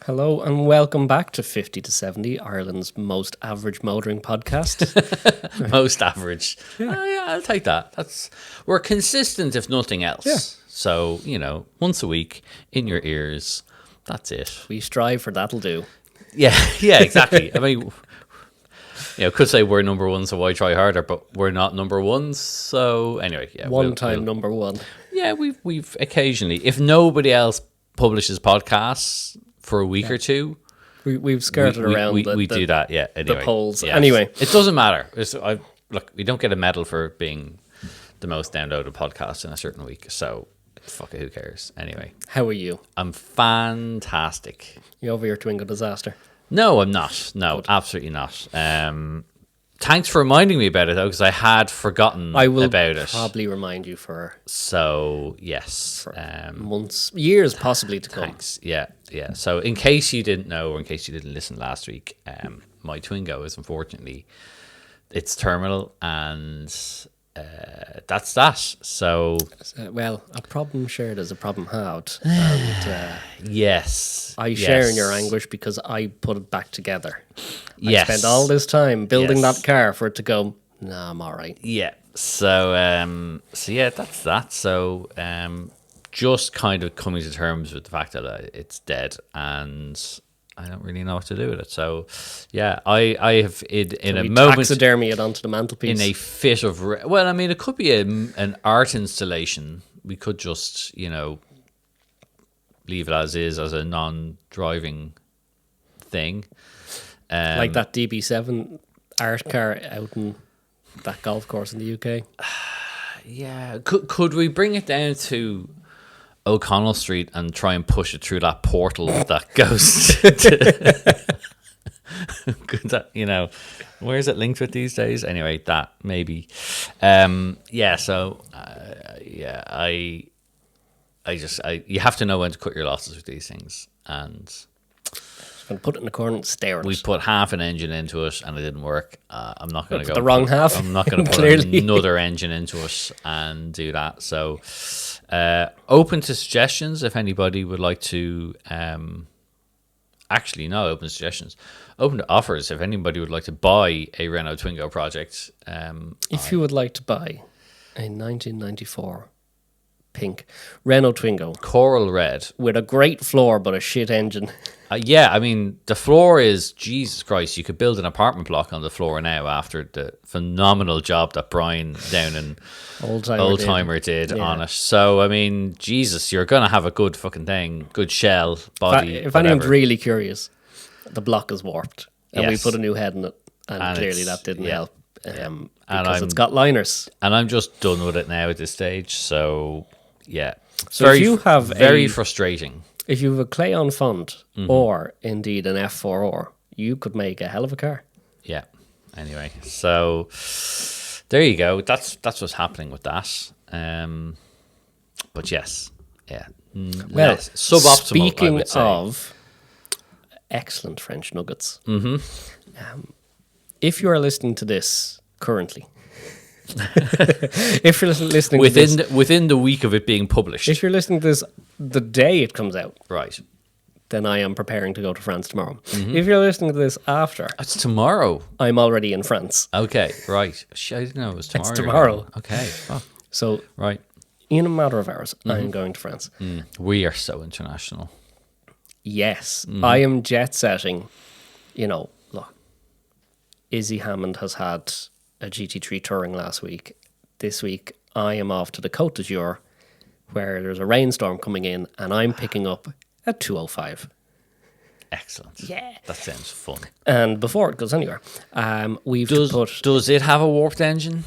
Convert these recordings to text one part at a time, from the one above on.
Hello and welcome back to 50 to 70, Ireland's most average motoring podcast. Most average. Yeah, I'll take that. We're consistent, if nothing else. Yeah. So, once a week in your ears. That's it. We strive for that'll do. Yeah, exactly. I mean, could say we're number one, so why try harder? But we're not number one, so anyway, yeah. Number one. Yeah, we've occasionally, if nobody else publishes podcasts for a week or two, We've skirted around we do that, yeah. Anyway, the polls. yes. Anyway. It doesn't matter. Look, we don't get a medal for being the most downloaded podcast in a certain week, so fuck it, who cares? Anyway. How are you? I'm fantastic. You over your Twingo disaster? No, I'm not. No, Good. Absolutely not. Thanks for reminding me about it, though, because I had forgotten about it. I will probably remind you for yes. months, years possibly to come. Thanks. Yeah. So in case you didn't know, or in case you didn't listen last week, my Twingo is unfortunately, it's terminal, and that's that. So Well, a problem shared is a problem halved. And yes. I share in your anguish because I put it back together. Yes. I spent all this time building Yes. that car for it to go, nah, I'm all right. Yeah. So yeah, that's that. So just kind of coming to terms with the fact that it's dead, and I don't really know what to do with it. So yeah, I have in a moment taxidermy it onto the mantelpiece. in a fit of well, I mean, it could be an art installation. We could just leave it as is, as a non-driving thing, like that DB7 art car out in that golf course in the UK. Yeah, could we bring it down to O'Connell Street and try and push it through that portal that goes to could that, where is it linked with these days? Anyway, that maybe. Yeah, so you have to know when to cut your losses with these things, and I'm going to put it in the corner and stare at we it. put half an engine into it and it didn't work. I'm not going to go the wrong half. I'm not going to put Clearly. another engine into it and do that. So open to suggestions if anybody would like to actually not open to suggestions, open to offers if anybody would like to buy a Renault Twingo project. If you would like to buy a 1994 pink Renault Twingo Coral red. with a great floor but a shit engine. Yeah, I mean, the floor is, Jesus Christ, you could build an apartment block on the floor now after the phenomenal job that Brian down in Oldtimer did on it. So, I mean, Jesus, you're going to have a good fucking thing, good shell, body, If whatever. anyone's really curious, the block is warped and we Yes. put a new head in it, and clearly it's- that didn't yeah. help because it's got liners. And I'm just done with it now at this stage, so, yeah. So if you have very frustrating. If you have a Cleon Fund or indeed an F4R, you could make a hell of a car. Yeah. Anyway, so there you go. That's what's happening with that. But yes, yeah. Well, Suboptimal. speaking I would say. of excellent French nuggets, if you are listening to this currently, if you're listening within the week of it being published, if you're listening to this the day it comes out, right? then I am preparing to go to France tomorrow. If you're listening to this after, It's tomorrow. I'm already in France. Okay, right. Shit, I didn't know it was tomorrow. It's tomorrow. Okay, oh, So right. in a matter of hours, I'm going to France. We are so international. Yes, I am jet setting. Look, Izzy Hammond has had a GT3 touring last week. This week, I am off to the Côte d'Azur, where there's a rainstorm coming in, and I'm picking up a 205. Excellent. Yeah. That sounds fun. And before it goes anywhere, we've to put... Does it have a warped engine?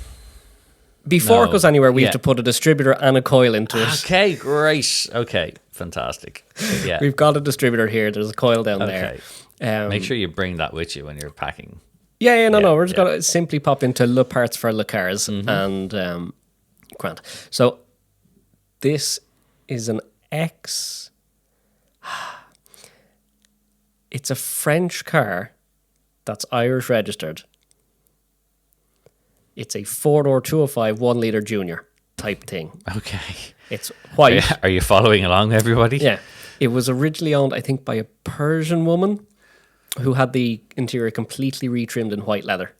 Before No. it goes anywhere, we Yeah. have to put a distributor and a coil into it. Okay, great. Okay, fantastic. Yeah. We've got a distributor here. There's a coil down Okay. there. Make sure you bring that with you when you're packing. No. We're just going to simply pop into Le Parts for Le Cars and grant. So this is an X. It's a French car that's Irish registered. It's a 4-door 205 1 litre junior type thing. Okay. It's white. Are you following along, everybody? Yeah. It was originally owned, I think, by a Persian woman who had the interior completely retrimmed in white leather.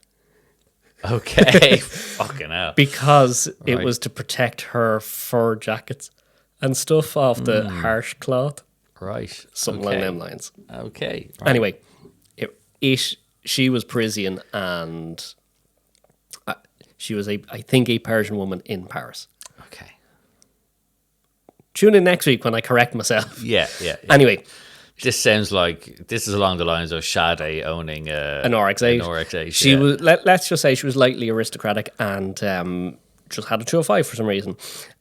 Okay. Fucking hell. Because it Right. was to protect her fur jackets and stuff off the harsh cloth. Right. Something okay. along them lines. Okay. Right. Anyway, she was Parisian and she was, I think, a Persian woman in Paris. Okay. Tune in next week when I correct myself. Yeah. Anyway, This sounds like this is along the lines of Sade owning an RX-8. An RX-8. She yeah. was. Let's just say she was lightly aristocratic and just had a 205 for some reason.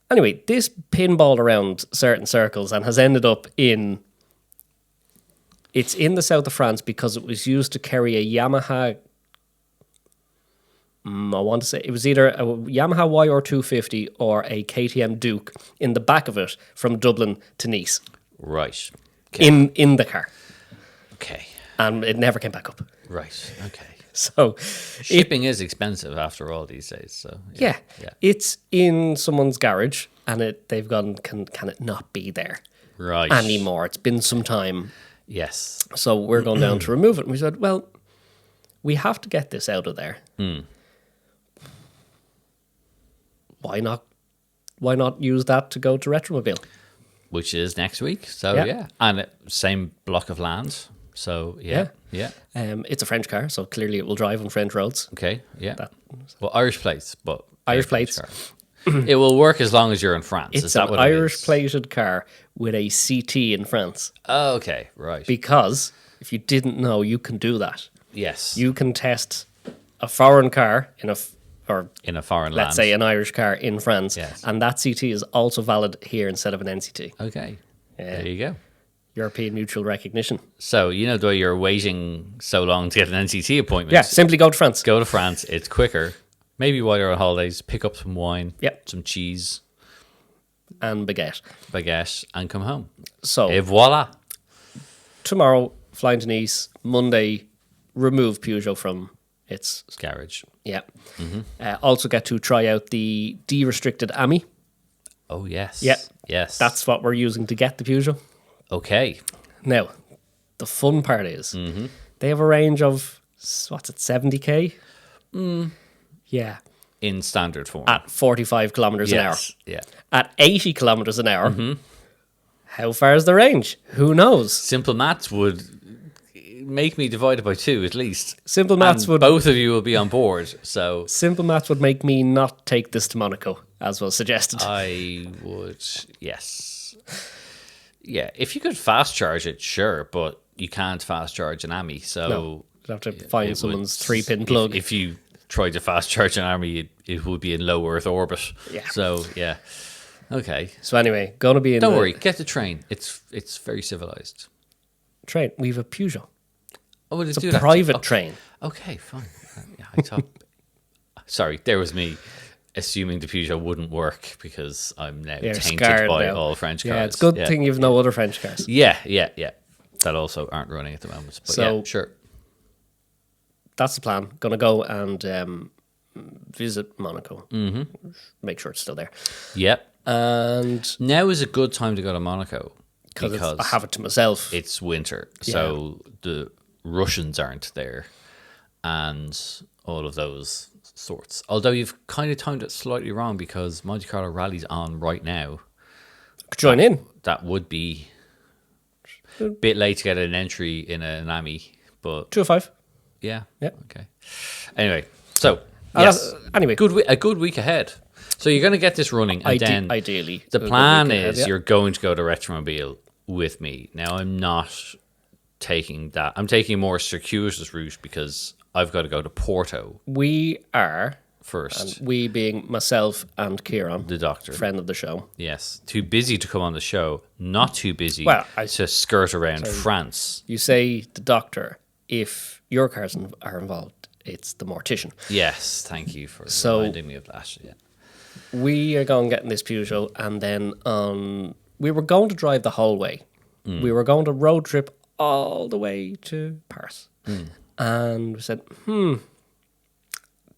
Anyway, this pinballed around certain circles and has ended up in. It's in the south of France because it was used to carry a Yamaha. I want to say it was either a Yamaha YR250 or a KTM Duke in the back of it from Dublin to Nice Right. Okay. in the car, Okay. and it never came back up. Right. Okay. So Shipping is expensive after all these days. So yeah, it's in someone's garage, and they've gone. Can it not be there Right. anymore? It's been some time, Yes. so we're going down to remove it. And we said, well, we have to get this out of there. Why not? Why not use that to go to Retromobile? Which is next week. So Yeah. yeah. And same block of land. So yeah. It's a French car, so clearly it will drive on French roads. Okay. Yeah. That- Well, Irish plates, but Irish French plates. car. It will work as long as you're in France. It's is that an what Irish it is? plated car with a CT in France. Oh, okay. Right. Because if you didn't know, you can do that. yes. You can test a foreign car or in a foreign land. let's say an Irish car in France, Yes. and that CT is also valid here instead of an NCT. Okay. Yeah. There you go. European Mutual Recognition. So you know the way you're waiting so long to get an NCT appointment. Yeah, simply go to France. Go to France. It's quicker. Maybe while you're on holidays, pick up some wine, Yep. some cheese, And baguette. baguette, and come home. So Et voila. tomorrow, flying to Nice. Monday, remove Peugeot from its... Garage. Yeah. Mm-hmm. Also get to try out the de-restricted AMI. Oh yes. Yeah. Yes. That's what we're using to get the Peugeot. okay. Now, the fun part is Mm-hmm. they have a range of, what's it, 70k? Yeah. In standard form. At 45 kilometres an hour. yes. Yeah. At 80 kilometres an hour, Mm-hmm. how far is the range? Who knows? Simple maths would make me divide it by 2 at least. Simple maths And would both of you will be on board. So simple maths would make me not take this to Monaco, as was suggested. I would, yes. Yeah, if you could fast charge it, sure, but you can't fast charge an AMI. So No, you'd have to find it someone's would- 3-pin plug. If you tried to fast charge an AMI, it would be in low Earth orbit. Yeah. So, yeah. Okay. So anyway, going to be in Don't the worry, get the train. It's very civilized. train. We have a Peugeot. Oh, well, It's a private train. Okay, fine. Yeah, I thought. Sorry, there was me assuming the Peugeot wouldn't work because I'm now You're tainted scarred by now. all French cars. Yeah, it's a good thing you've no other French cars. Yeah. That also aren't running at the moment. But So- yeah, sure. That's the plan. Going to go and visit Monaco. Mm-hmm. Make sure it's still there. Yep. And Now is a good time to go to Monaco because because I have it to myself. it's winter, so the Russians aren't there, and all of those sorts. Although you've kind of timed it slightly wrong because Monte Carlo Rally's on right now. Join in. That would be a bit late to get an entry in an AMI, but 205. yeah, Yeah. okay. Anyway, so yes, Anyway, a good week ahead. So you're going to get this running, and then ideally. the a good plan week ahead, is yeah. you're going to go to Retromobile with me. Now, I'm not taking that. I'm taking a more circuitous route because I've got to go to Porto We are, first. we being myself and Kieran, The doctor. friend of the show. Yes. Too busy to come on the show. Not too busy Well, to skirt around France. You say the doctor. If your cars are involved, it's the mortician. Yes. Thank you for So- reminding me of that. Yeah. We are going getting this Peugeot, and then we were going to drive the whole way. We were going to road trip all the way to Paris. And we said,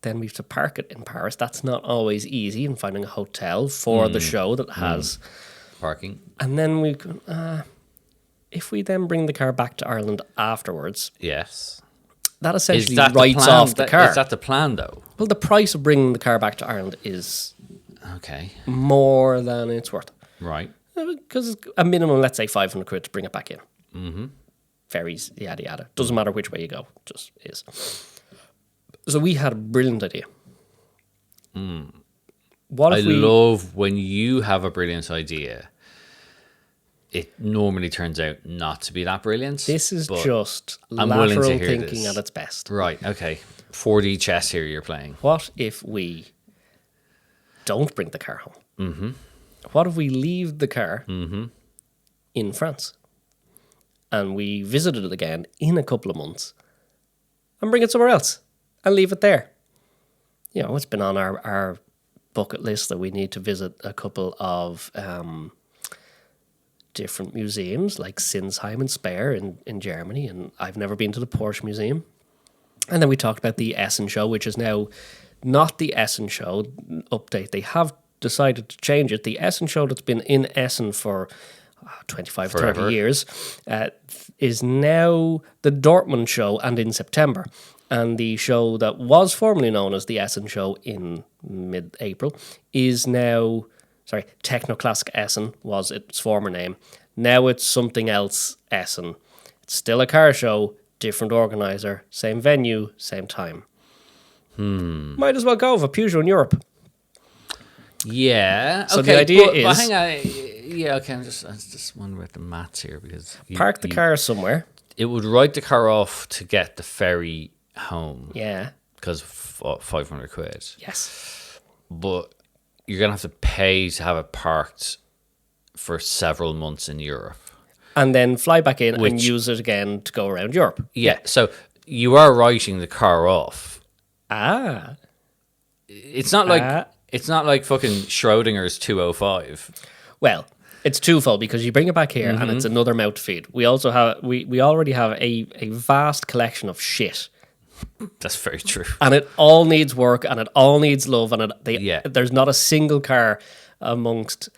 then we have to park it in Paris. That's not always easy, and finding a hotel for the show that has. Parking. And then we If we then bring the car back to Ireland afterwards, Yes. that essentially Is that writes the plan? off the car. Is that the plan, though? Well, the price of bringing the car back to Ireland is Okay. more than it's worth. Right. Because a minimum, let's say, 500 quid to bring it back in. Mm-hmm. Varies, yada, yada. Doesn't matter which way you go, just is. So we had a brilliant idea. What I if we... love when you have a brilliant idea, it normally turns out not to be that brilliant. This is but just I'm willing to lateral hear thinking this. at its best. Right, okay. 4D chess here you're playing. What if we don't bring the car home? Mm-hmm. What if we leave the car in France and we visit it again in a couple of months and bring it somewhere else and leave it there? You know, it's been on our bucket list that we need to visit a couple of different museums like Sinsheim and Speyer in Germany, and I've never been to the Porsche Museum. And then we talked about the Essen show, which is now not the Essen show update. They have decided to change it. The Essen show that's been in Essen for 25, Forever. 30 years is now the Dortmund show, and in September. And the show that was formerly known as the Essen show in mid-April is now, Technoclassic Essen was its former name. Now it's something else Essen. It's still a car show, different organizer, same venue, same time. Might as well go for Peugeot in Europe. Yeah. So okay, the idea but is... hang on. Yeah, okay, I just wondering about the maths here because... Park the car somewhere. It would write the car off to get the ferry home. Yeah. Because 500 quid. Yes. But you're going to have to pay to have it parked for several months in Europe. And then fly back in and use it again to go around Europe. Yeah, so you are writing the car off. Ah. It's not like fucking Schrodinger's 205. Well, it's twofold because you bring it back here and it's another mouth to feed. We also have we already have a vast collection of shit. That's very true. And it all needs work and it all needs love and there's not a single car amongst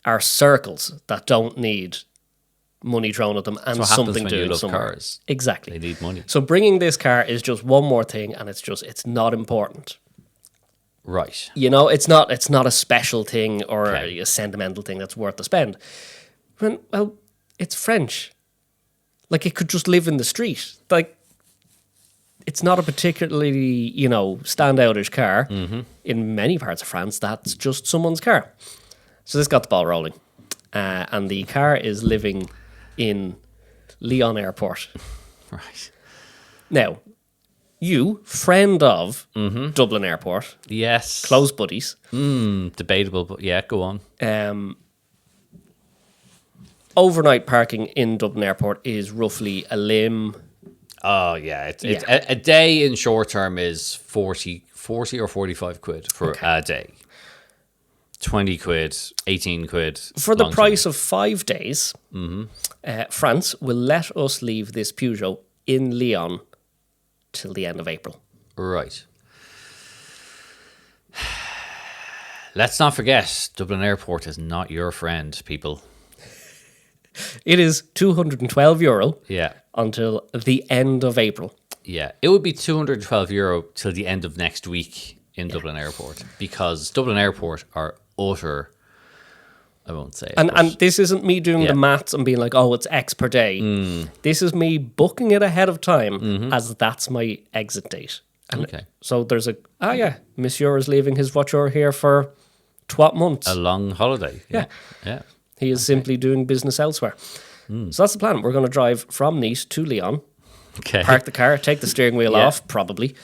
our circles that don't need money thrown at them and what happens something when you doing love somewhere. cars. Exactly. They need money. So bringing this car is just one more thing and it's not important. Right. You know, it's not a special thing or Okay. a sentimental thing that's worth the spend. Well, it's French. Like, it could just live in the street. Like, it's not a particularly, standoutish car. In many parts of France, that's just someone's car. So this got the ball rolling. And the car is living in Lyon Airport. Right. Now, you, friend of Dublin Airport, Yes. close buddies, Debatable, but yeah, go on. overnight parking in Dublin Airport is roughly a limb. Oh, yeah. It's a day in short term is 40 or 45 quid for a day. 20 quid, 18 quid. For the price of 5 days, France will let us leave this Peugeot in Lyon till the end of April. Right. Let's not forget, Dublin Airport is not your friend, people. It is €212 Yeah. until the end of April. Yeah. It would be €212 till the end of next week in Dublin Airport, because Dublin Airport are utter, I won't say it. And this isn't me doing the maths and being like, oh, it's X per day. This is me booking it ahead of time as that's my exit date. And okay. so there's Monsieur is leaving his voiture here for 12 months. A long holiday. Yeah. Yeah. He is simply doing business elsewhere. So that's the plan. We're going to drive from Nice to Lyon, Okay. park the car, take the steering wheel off, probably.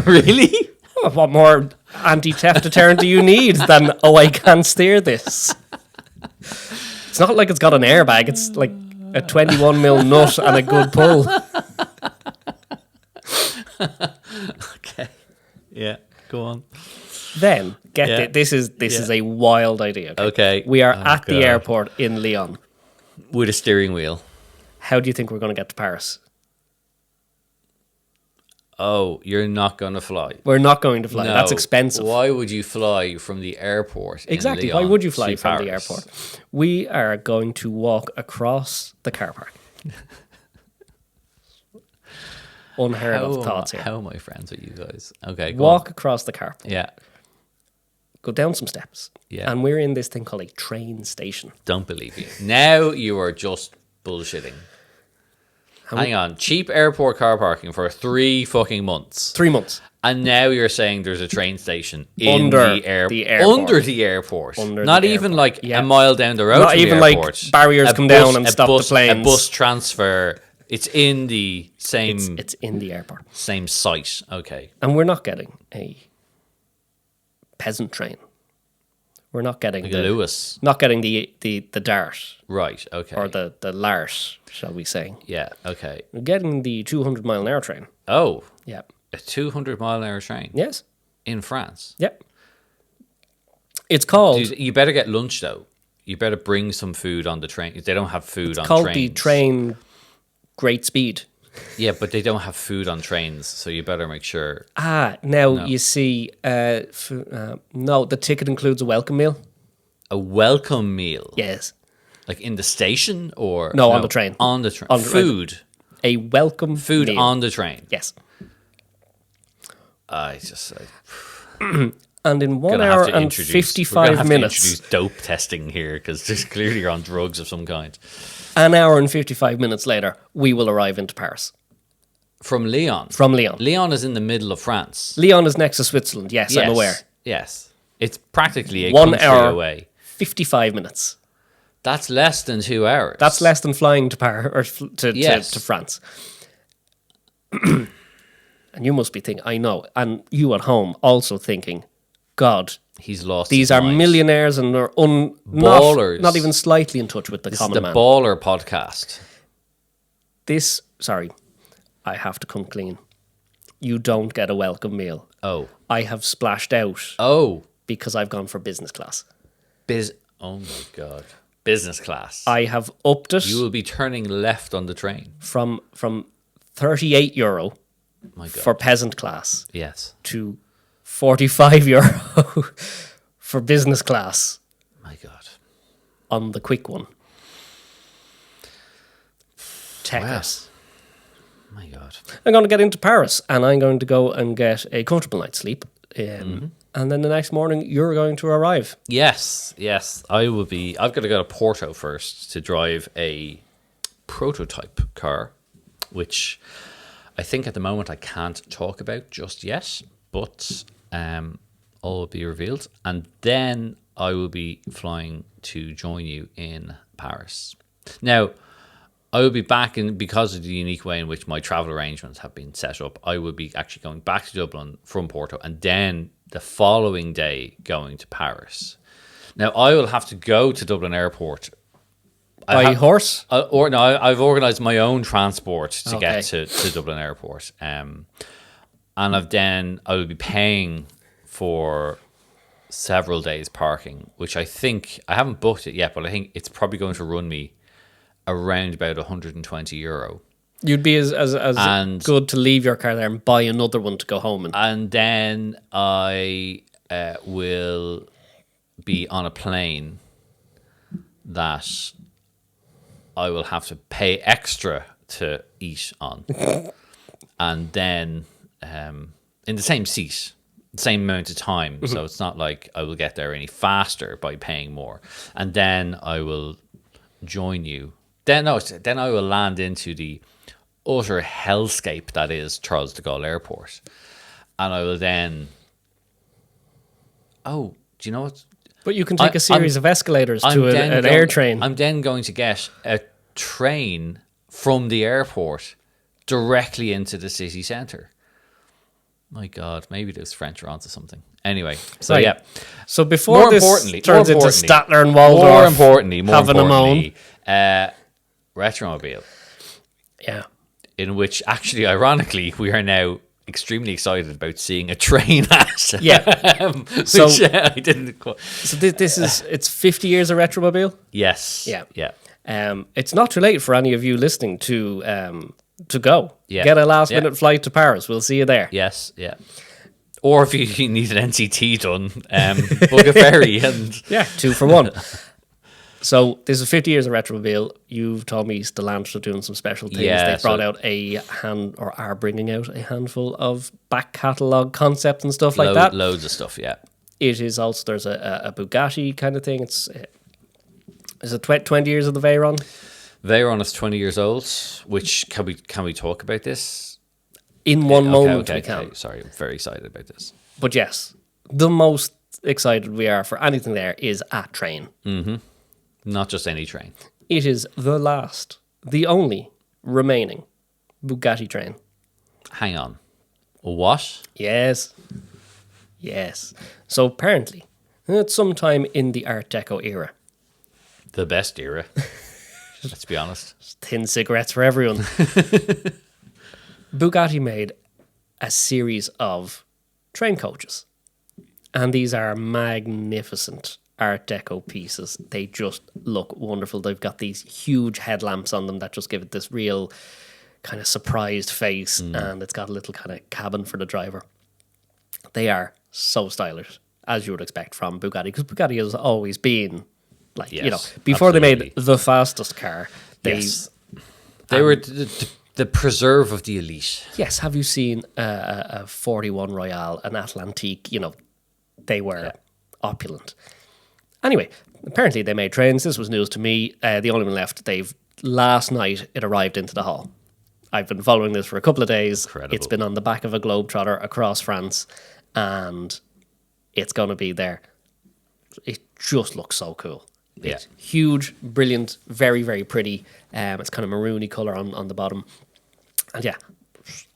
Really? Oh, what more anti-theft deterrent do you need than, oh, I can't steer this? It's not like it's got an airbag. It's like a 21mm nut and a good pull. Okay. Yeah. Go on. Then, this is a wild idea. Okay. We are at the God. airport in Lyon. With a steering wheel. How do you think we're going to get to Paris? Oh, you're not going to fly. We're not going to fly. No. That's expensive. Why would you fly from the airport? Exactly. In Why Lyon would you fly to from the Paris? airport? We are going to walk across the car park. Unheard of thoughts here. How am I friends with you guys? Okay, go Walk across the car park. on. Yeah, Go down some steps. Yeah. And we're in this thing called a train station. don't believe you. Now you are just bullshitting. Hang on. Cheap airport car parking for 3 fucking months. 3 months. And now you're saying there's a train station in Under the airport. the airport. Under the airport. Under Not the even airport. like Yeah. a mile down the road Not from even the like airport. barriers A come down and a stop the bus, planes. A bus transfer. It's in the same It's in the airport. same site. Okay. And we're not getting a peasant train. We're not getting Like a Lewis. not getting the Dart Right. Okay. or the Lart, shall we say. Yeah. Okay. We're getting the 200-mile-an-hour train. Oh, Yeah. a 200-mile-an-hour train Yes. in France. Yep. It's called You better get lunch though. You better bring some food on the train. They don't have food on called trains. the train Great Speed. Yeah, but they don't have food on trains, so you better make sure. Now you see, no, the ticket includes a welcome meal. A welcome meal. Yes. Like in the station or No, on the train. On the train. On the- Food. A welcome Food meal. on the train. Yes. And in 1 gonna hour have to and introduce. We're gonna 55 have minutes, to introduce dope testing here because there's clearly you're on drugs of some kind. an hour and 55 minutes later, we will arrive into Paris. From Lyon. From Lyon. Lyon is in the middle of France. Lyon is next to Switzerland. Yes, I'm aware. Yes. It's practically a 1 country hour, away. 55 minutes. That's less than 2 hours. That's less than flying to Paris or Yes. to France. And you must be thinking, I know, and you at home also thinking, God, He's lost. these his are mind. millionaires and they're Ballers. not even slightly in touch with the This is common the man. Baller podcast. Sorry, I have to come clean. You don't get a welcome meal. Oh. I have splashed out Oh. because I've gone for business class. Oh my God. Business class. I have upped it You will be turning left on the train. from €38 My God. for peasant class Yes. to €45 for business class My God. on the quick one. Check Wow. us. My God. I'm going to get into Paris and I'm going to go and get a comfortable night's sleep. And then the next morning, you're going to arrive. Yes. Yes. I've got to go to Porto first to drive a prototype car, which I think at the moment I can't talk about just yet, but all will be revealed. And then I will be flying to join you in Paris. Now, I will be back because of the unique way in which my travel arrangements have been set up. I will be actually going back to Dublin from Porto and then the following day going to Paris. Now, I will have to go to Dublin Airport. By horse? I've organised my own transport to Okay. get to Dublin Airport. And I will be paying for several days parking, which I haven't booked it yet, but I think it's probably going to run me around about €120. You'd be as And- good to leave your car there and buy another one to go home in. And then I will be on a plane that I will have to pay extra to eat on. And then in the same seat, the same amount of time. So it's not like I will get there any faster by paying more. And then I will join you. Then I will land into the utter hellscape that is Charles de Gaulle Airport. And I will then... Oh, do you know what? But you can take a series of escalators to an air train. I'm then going to get a train from the airport directly into the city centre. My God, maybe those French are onto something. Anyway, so Right. yeah. So before this turns into Statler and Waldorf More importantly, having a moan. Retromobile, Yeah. in which actually, ironically, we are now extremely excited about seeing a train at. Yeah. Which So- I didn't quite. So this is, it's 50 years of Retromobile. Yes. Yeah. Yeah. It's not too late for any of you listening to to go. Yeah. Get a last minute flight to Paris. We'll see you there. Yes, yeah. Or if you need an NCT done, book a ferry and Yeah, 2 for 1. So this is 50 years of Retromobile. You've told me Stellantis are doing some special things. Yeah, They brought out are bringing out a handful of back catalogue concepts and stuff like that. Loads of stuff, yeah. It is also, there's a Bugatti kind of thing. Is it 20 years of the Veyron? Veyron is 20 years old, which, can we talk about this? In one moment Okay. we can. Sorry, I'm very excited about this. But yes, the most excited we are for anything there is a train. Not just any train. It is the only remaining Bugatti train. Hang on. What? Yes. So apparently, it's sometime in the Art Deco era. The best era. Let's be honest. Thin cigarettes for everyone. Bugatti made a series of train coaches. And these are magnificent Art Deco pieces. They just look wonderful. They've got these huge headlamps on them that just give it this real kind of surprised face. And it's got a little kind of cabin for the driver. They are so stylish, as you would expect from Bugatti, because Bugatti has always been like, before absolutely. they made the fastest car, they were the preserve of the elite. Yes, have you seen a 41 Royale, an Atlantique? They were opulent. Anyway, apparently they made trains. This was news to me. The only one left, last night it arrived into the hall. I've been following this for a couple of days. Incredible. It's been on the back of a Globetrotter across France, and it's going to be there. It just looks so cool. It's huge, brilliant, very, very pretty. It's kind of maroony colour on the bottom. And yeah,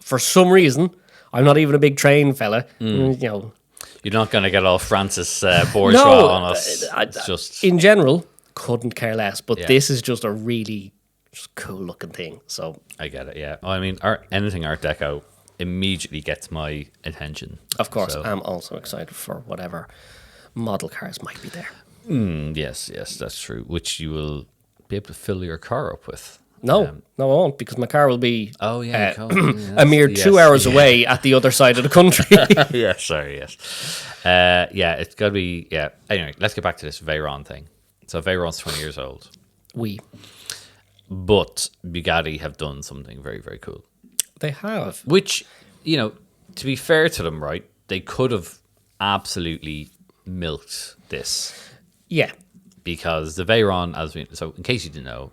for some reason, I'm not even a big train fella. You're not going to get all Francis Bourgeois on us. It's just in general, couldn't care less. But this is just a really cool looking thing. So I get it. Yeah. I mean, anything Art Deco immediately gets my attention. Of course, So, I'm also excited for whatever model cars might be there. yes, that's true. Which you will be able to fill your car up with. No, I won't, because my car will be Oh yeah, cool. a mere 2 hours away at the other side of the country. Yeah, sorry, yes. It's got to be, Anyway, let's get back to this Veyron thing. So Veyron's 20 years old. But Bugatti have done something very, very cool. They have. Which, to be fair to them, right, they could have absolutely milked this. Yeah. Because the Veyron, so in case you didn't know,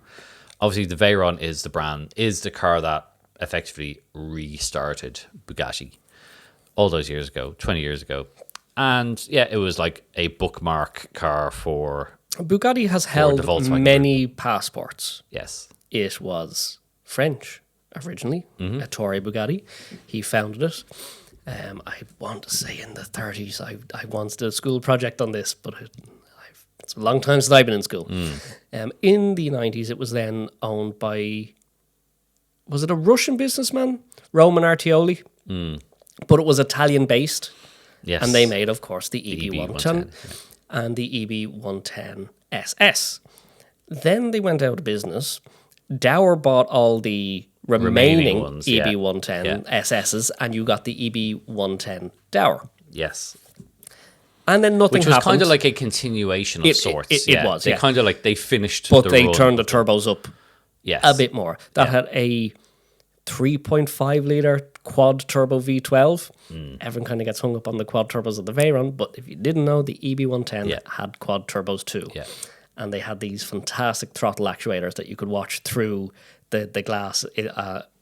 obviously the Veyron is the car that effectively restarted Bugatti all those years ago, 20 years ago. And yeah, it was like a bookmark car for Bugatti has held many passports. Yes. It was French originally, a Tory Bugatti. He founded it. I want to say in the 30s. I once did a school project on this, but it's a long time since I've been in school. In the 90s, it was then owned by, was it a Russian businessman? Roman Artioli. But it was Italian-based. Yes. And they made, of course, the EB110 EB110, and the EB110 SS. Then they went out of business. Dower bought all the remaining ones, EB110 SSs, and you got the EB110 Dower. Yes. And then nothing Which was happened. kind of like a continuation of sorts. It was, They kind of like, they finished but the they run. turned the turbos up Yes. a bit more. That had a 3.5 litre quad turbo V12. Everyone kind of gets hung up on the quad turbos of the Veyron, but if you didn't know, the EB110 had quad turbos too. Yeah. And they had these fantastic throttle actuators that you could watch through the glass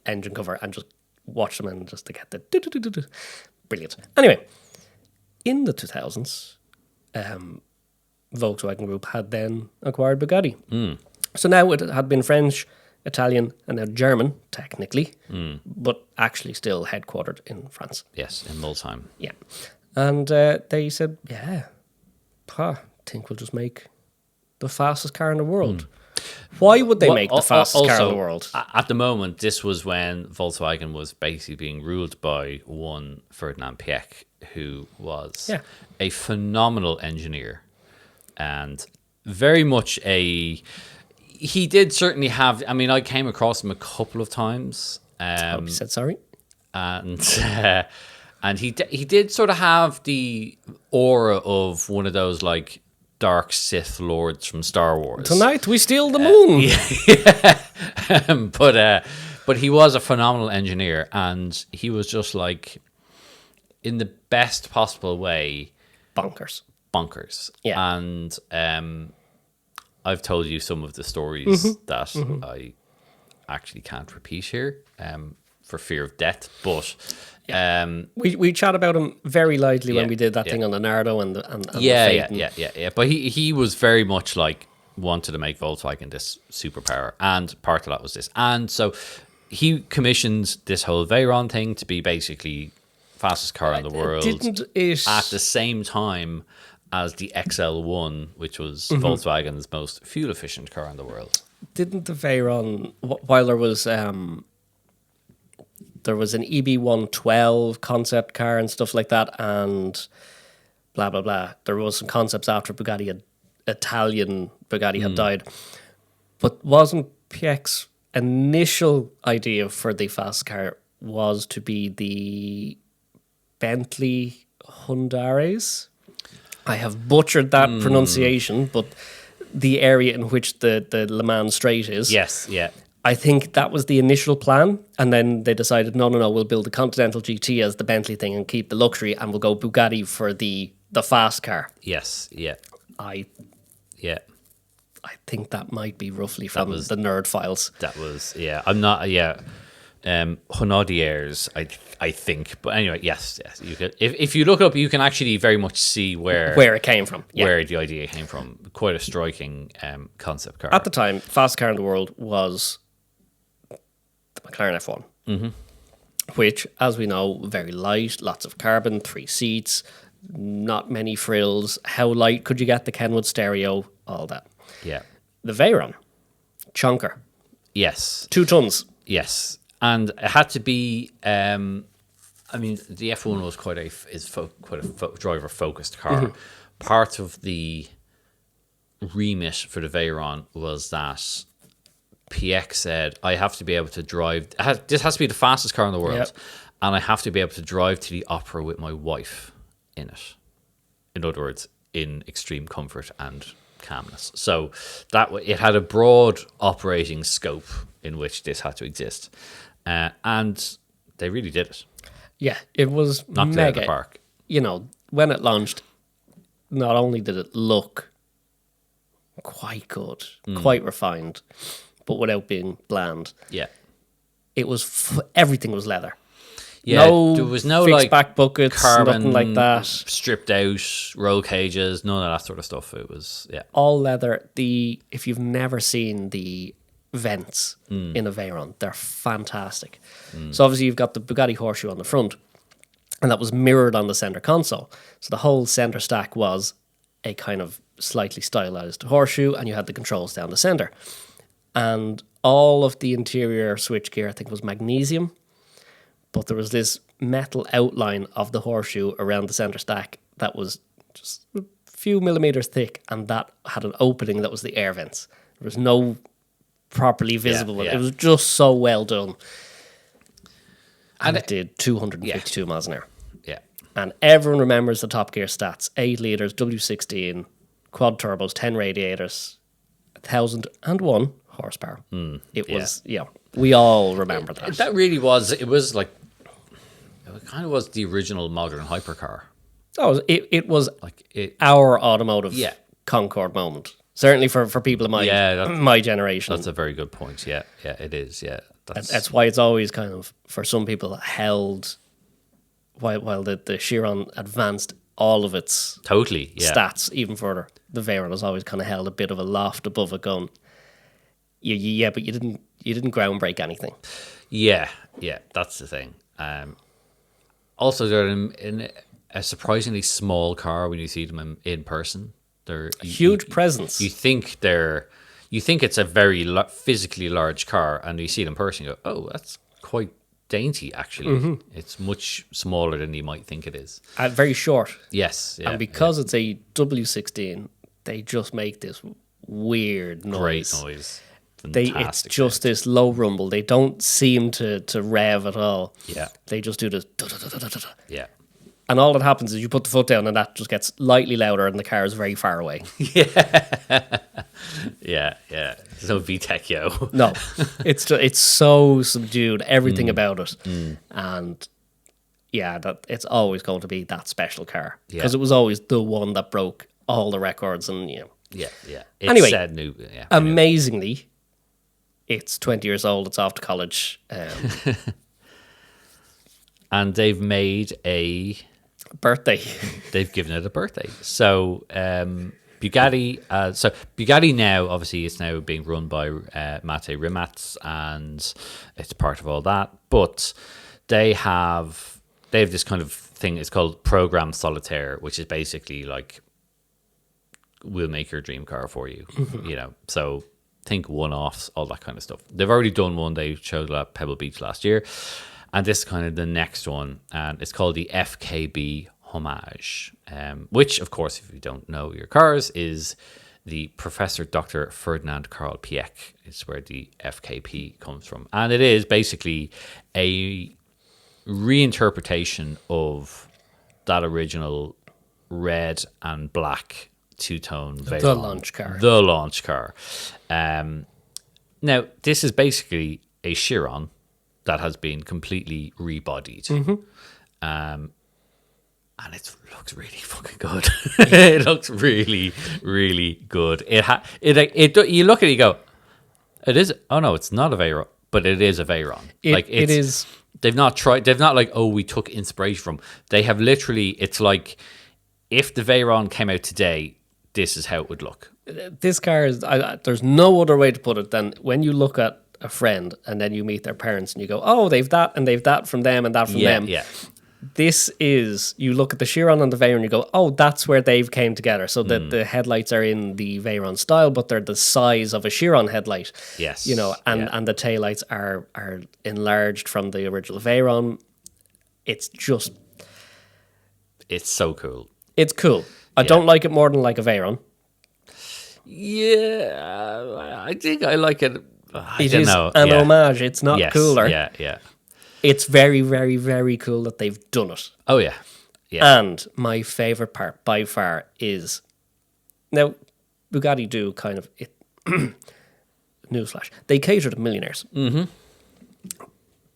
engine cover and just watch them and just to get the do-do-do-do-do. Brilliant. Anyway, in the 2000s, Volkswagen Group had then acquired Bugatti. So now it had been French, Italian, and now German, technically, but actually still headquartered in France. Yes, in Multheim. Yeah. And they said, think we'll just make the fastest car in the world. Why would they make the fastest car in the world? At the moment, this was when Volkswagen was basically being ruled by one Ferdinand Piech, who was a phenomenal engineer and very much he did certainly have, I mean, I came across him a couple of times I hope you said sorry. And and he did sort of have the aura of one of those like dark Sith lords from Star Wars. Tonight we steal the moon. But he was a phenomenal engineer, and he was just like, in the best possible way, bonkers. Yeah. And I've told you some of the stories that I actually can't repeat here for fear of death, but we chat about him very lightly when we did that thing on the Nardo and the Phaeton. Yeah. But he was very much like wanted to make Volkswagen this superpower, and part of that was this. And so he commissioned this whole Veyron thing to be basically fastest car in the world. Didn't it at the same time as the XL1, which was Volkswagen's most fuel efficient car in the world? Didn't the Veyron, while there was an EB112 concept car and stuff like that, and blah blah blah, there was some concepts after Italian Bugatti had died, but wasn't PX initial idea for the fast car was to be the Bentley Hyundaris? I have butchered that pronunciation, but the area in which the Le Mans Straight is. Yes, yeah. I think that was the initial plan, and then they decided, no, we'll build the Continental GT as the Bentley thing and keep the luxury, and we'll go Bugatti for the fast car. Yes, yeah. I think that might be roughly from the nerd files. That was, yeah. I'm not, Honodiers, I think. But anyway, yes. You could, if you look up, you can actually very much see where it came from. Yeah. Where the idea came from. Quite a striking concept car. At the time, fast car in the world was the McLaren F1, which, as we know, very light, lots of carbon, 3 seats, not many frills. How light could you get the Kenwood stereo? All that. Yeah. The Veyron, chunker. Yes. 2 tons. Yes. And it had to be, the F1 was quite a driver-focused car. Part of the remit for the Veyron was that PX said, I have to be able to drive, this has to be the fastest car in the world, and I have to be able to drive to the opera with my wife in it. In other words, in extreme comfort and calmness. So that it had a broad operating scope in which this had to exist. And they really did it. Yeah, it was knocked mega. It out of the park. You know, when it launched, not only did it look quite good, quite refined, but without being bland. Yeah. It was everything was leather. Yeah, there was no fixed like back buckets, carbon, nothing like that. Stripped out roll cages, none of that sort of stuff. It was all leather. If you've never seen the vents in a Veyron, they're fantastic. So obviously you've got the Bugatti horseshoe on the front, and that was mirrored on the center console. So the whole center stack was a kind of slightly stylized horseshoe, and you had the controls down the center. And all of the interior switchgear, I think, was magnesium. But there was this metal outline of the horseshoe around the center stack that was just a few millimeters thick, and that had an opening that was the air vents. There was no properly visible. It was just so well done. And it did 252 miles an hour. Yeah. And everyone remembers the Top Gear stats. 8 litres, W16, quad turbos, 10 radiators, 1,001 horsepower. It was, we all remember that. That really was, it kind of was the original modern hypercar. Oh, it was our automotive Concorde moment. Certainly for people of my generation. That's a very good point. Yeah, it is. Yeah, that's why it's always kind of, for some people, held, while the Chiron advanced all of its stats even further. The Veyron has always kind of held a bit of a loft above it, going, but you didn't groundbreak anything. Yeah, that's the thing. Also, they're in a surprisingly small car when you see them in person. They're huge presence. You think it's a very physically large car, and you see it in person, you go, oh, that's quite dainty, actually. It's much smaller than you might think it is. Very short. Yes. Yeah, and because it's a W16, they just make this weird noise. Great noise. It's fantastic just sound. this low rumble. They don't seem to rev at all. Yeah. They just do this. Da-da-da-da-da-da. Yeah. And all that happens is you put the foot down and that just gets lightly louder and the car is very far away. Yeah. There's no VTEC, yo. No, it's so subdued, everything about it. And yeah, that it's always going to be that special car. Because it was always the one that broke all the records and, you know. Yeah. It's Anyway, said new. Yeah. Amazingly, it's 20 years old, it's off to college. And they've made a... Birthday. They've given it a birthday. So Bugatti. So Bugatti now, obviously, it's now being run by Mate Rimac, and it's part of all that. But they have this kind of thing. It's called Program Solitaire, which is basically like, we'll make your dream car for you. You know, so think one-offs, all that kind of stuff. They've already done one. They showed it at Pebble Beach last year. And this is kind of the next one, and it's called the FKB Homage, which, of course, if you don't know your cars, is the Professor Dr. Ferdinand Karl Piëch. It's where the FKP comes from. And it is basically a reinterpretation of that original red and black two-tone Veyron. The launch car. The launch car. Now, this is basically a Chiron that has been completely rebodied. And it looks really fucking good. It looks really, really good. You look at it, you go, it is, oh no, it's not a Veyron, but it is a Veyron. It is. They've not like, oh, we took inspiration from. They have literally, it's like, if the Veyron came out today, this is how it would look. This car is, there's no other way to put it than when you look at a friend and then you meet their parents and you go, oh, they've that and they've that from them and that from them. Yeah. This is, you look at the Chiron and the Veyron and you go, oh, that's where they've came together. So that the headlights are in the Veyron style, but they're the size of a Chiron headlight. Yes. You know, and the taillights are enlarged from the original Veyron. It's just... It's so cool. It's cool. I don't like it more than like a Veyron. Yeah, I think I like it. It is an homage. It's not cooler. Yeah. It's very, very, very cool that they've done it. Oh, yeah. Yeah. And my favourite part by far is... Now, Bugatti do kind of... it. Newsflash. They cater to millionaires. Mm-hmm.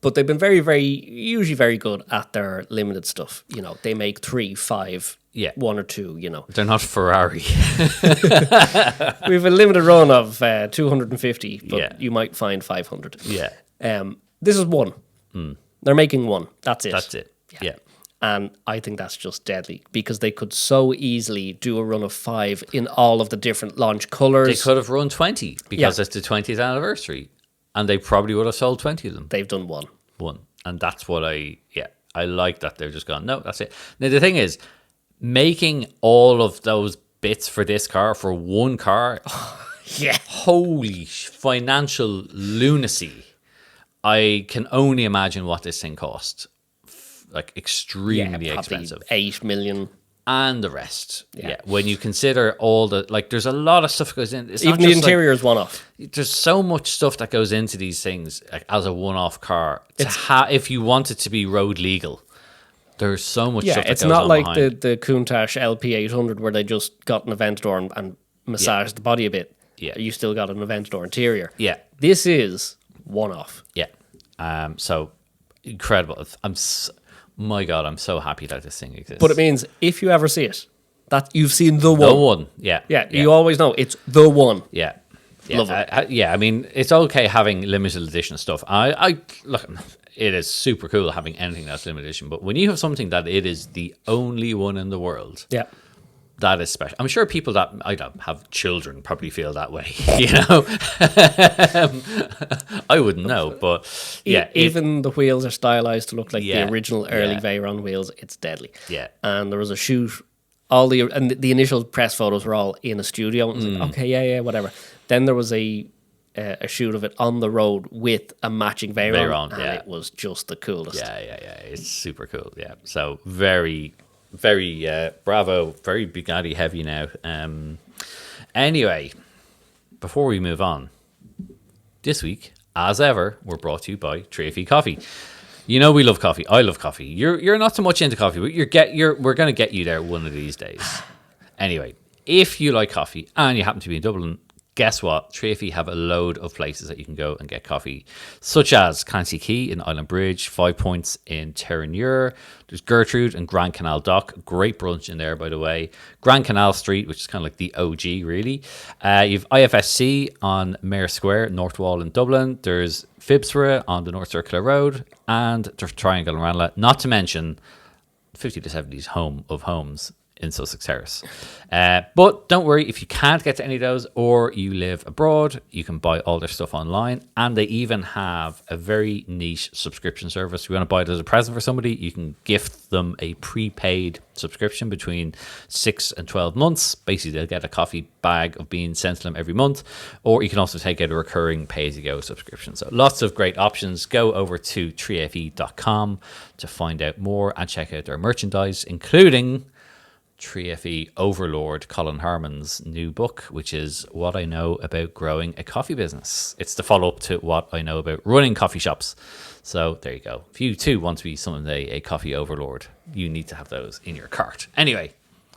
But they've been usually very good at their limited stuff. You know, they make 3, 5... Yeah. 1 or 2, you know. They're not Ferrari. We have a limited run of 250, but you might find 500. Yeah. This is 1. They're making 1. That's it. That's it. Yeah. And I think that's just deadly because they could so easily do a run of 5 in all of the different launch colours. They could have run 20 because it's the 20th anniversary, and they probably would have sold 20 of them. They've done 1. And that's what I like that they've just gone, no, that's it. Now, the thing is, making all of those bits for this car, for one car, holy financial lunacy. I can only imagine what this thing cost. Like, extremely expensive. 8 million. And the rest. Yeah. When you consider all the, like, there's a lot of stuff that goes in. It's even not the just interior is one-off. There's so much stuff that goes into these things, like, as a one-off car. If you want it to be road legal, there's so much stuff that goes on it's not like behind. the Countach LP800 where they just got an Aventador and massaged the body a bit. Yeah. You still got an Aventador interior. Yeah. This is one-off. Yeah. So incredible. My God, I'm so happy that this thing exists. But it means if you ever see it, that you've seen the one. The one. Yeah. You always know it's the one. Yeah. Love it. I mean, it's okay having limited edition stuff. I look, it is super cool having anything that's limited edition, but when you have something that it is the only one in the world, that is special. I'm sure people that I don't have children probably feel that way. You know, I wouldn't know, but even the wheels are stylized to look like the original early Veyron wheels. It's deadly. Yeah, and there was a shoot. The initial press photos were all in a studio. It was like, okay, whatever. Then there was a shoot of it on the road with a matching Veyron, and it was just the coolest. Yeah. It's super cool. Yeah, so very, very bravo, very Bugatti heavy now. Anyway, before we move on, This week, as ever, we're brought to you by Traffy Coffee. You know we love coffee. I love coffee. You're not so much into coffee, but we're going to get you there one of these days. Anyway, if you like coffee and you happen to be in Dublin, guess what? Traffy have a load of places that you can go and get coffee, such as Clancy Quay in Island Bridge, 5 Points in Terranure. There's Gertrude and Grand Canal Dock. Great brunch in there, by the way. Grand Canal Street, which is kind of like the OG, really. You've IFSC on Mayor Square, North Wall in Dublin. There's Phibsborough on the North Circular Road. And there's Triangle and Ranelagh. Not to mention 50 to 70s home of homes in Sussex Terrace. But don't worry, if you can't get to any of those or you live abroad, you can buy all their stuff online. And they even have a very niche subscription service. If you want to buy it as a present for somebody, you can gift them a prepaid subscription between 6 and 12 months. Basically, they'll get a coffee bag of beans sent to them every month. Or you can also take out a recurring pay-as-you-go subscription. So lots of great options. Go over to trefe.com to find out more and check out their merchandise, including Trefe Overlord Colin Harmon's new book, which is What I Know About Growing a Coffee Business. It's the follow-up to What I Know About Running Coffee Shops. So there you go. If you too want to be someday a coffee overlord, you need to have those in your cart. Anyway,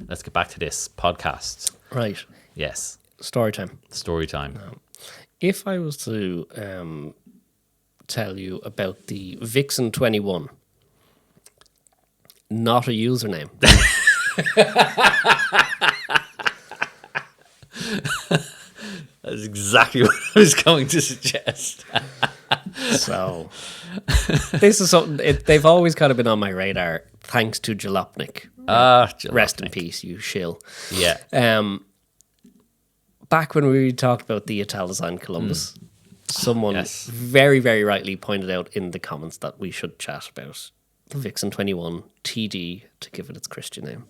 let's get back to this podcast. Right. Yes. Story time. Story time. If I was to tell you about the Vixen 21, not a username. That's exactly what I was going to suggest. So this is something they've always kind of been on my radar, thanks to Jalopnik. Rest in peace, you shill. Yeah. Back when we talked about the Italdesign Columbus, someone very, very rightly pointed out in the comments that we should chat about the Vixen 21 TD, to give it its Christian name.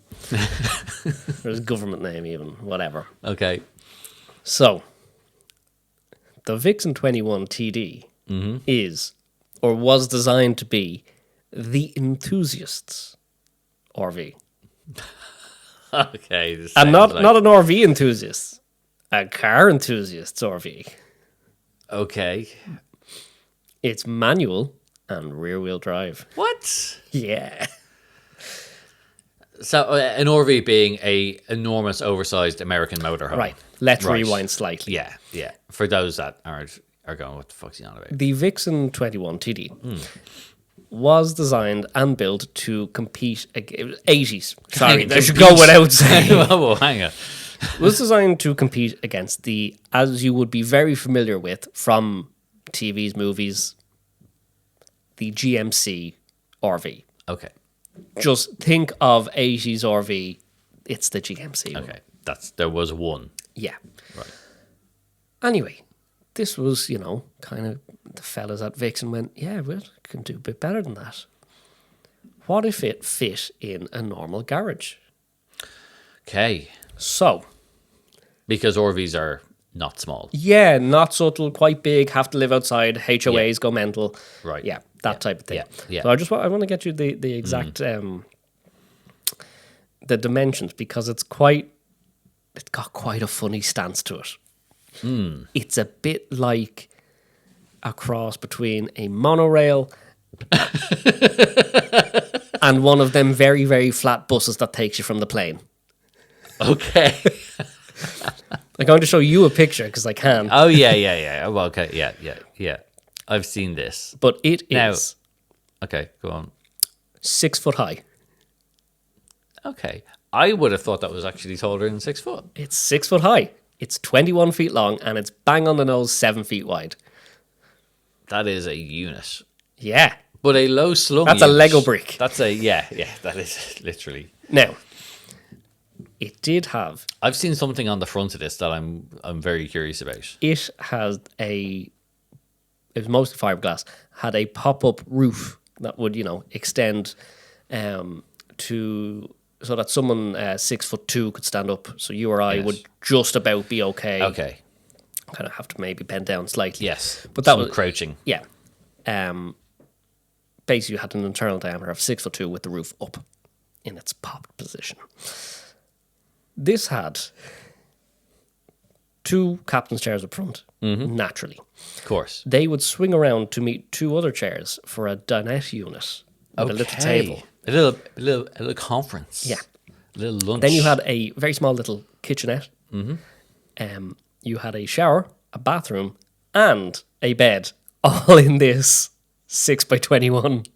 Or its government name even, whatever. Okay. So, the Vixen 21 TD is, or was designed to be, the enthusiast's RV. Okay. And not an RV enthusiast, a car enthusiast's RV. Okay. It's manual and rear-wheel drive. What? Yeah. So an RV being a enormous, oversized American motorhome. Right. Let's rewind slightly. Yeah, yeah. For those that are going, what the fuck's he on about? The Vixen 21 TD was designed and built to compete against 80s. Sorry, I should go without saying. Whoa, hang on. Was designed to compete against the, as you would be very familiar with from TVs, movies, the GMC RV. Okay. Just think of 80s RV, it's the GMC. Okay. There was one. Yeah. Right. Anyway, this was, kind of the fellas at Vixen went, yeah, we can do a bit better than that. What if it fit in a normal garage? Okay. So. Because RVs are not small. Yeah, not subtle, quite big, have to live outside, HOAs go mental. Right. Yeah, that type of thing. Yeah. So I want to get you the exact the dimensions, because it's got quite a funny stance to it. It's a bit like a cross between a monorail and one of them very, very flat buses that takes you from the plane. Okay. I'm going to show you a picture because I can. Oh, yeah. Well, okay, yeah. I've seen this. But it is... Okay, go on. 6 foot high. Okay. I would have thought that was actually taller than 6 foot. It's 6 foot high. It's 21 feet long and it's bang on the nose 7 feet wide. That is a unit. Yeah. But a low slung That's unit. a Lego brick. That's that is literally. Now, it did have... I've seen something on the front of this that I'm very curious about. It has it was mostly fiberglass, had a pop-up roof that would, extend to... So that someone 6'2" could stand up, so you or I would just about be okay. Okay, kind of have to maybe bend down slightly. Yes, but that some was crouching. Yeah. Basically, you had an internal diameter of 6'2" with the roof up in its popped position. This had 2 captain's chairs up front, naturally. Of course. They would swing around to meet 2 other chairs for a dinette unit with a little table. A little conference. Yeah. A little lunch. Then you had a very small little kitchenette. You had a shower, a bathroom, and a bed, all in this 6x21.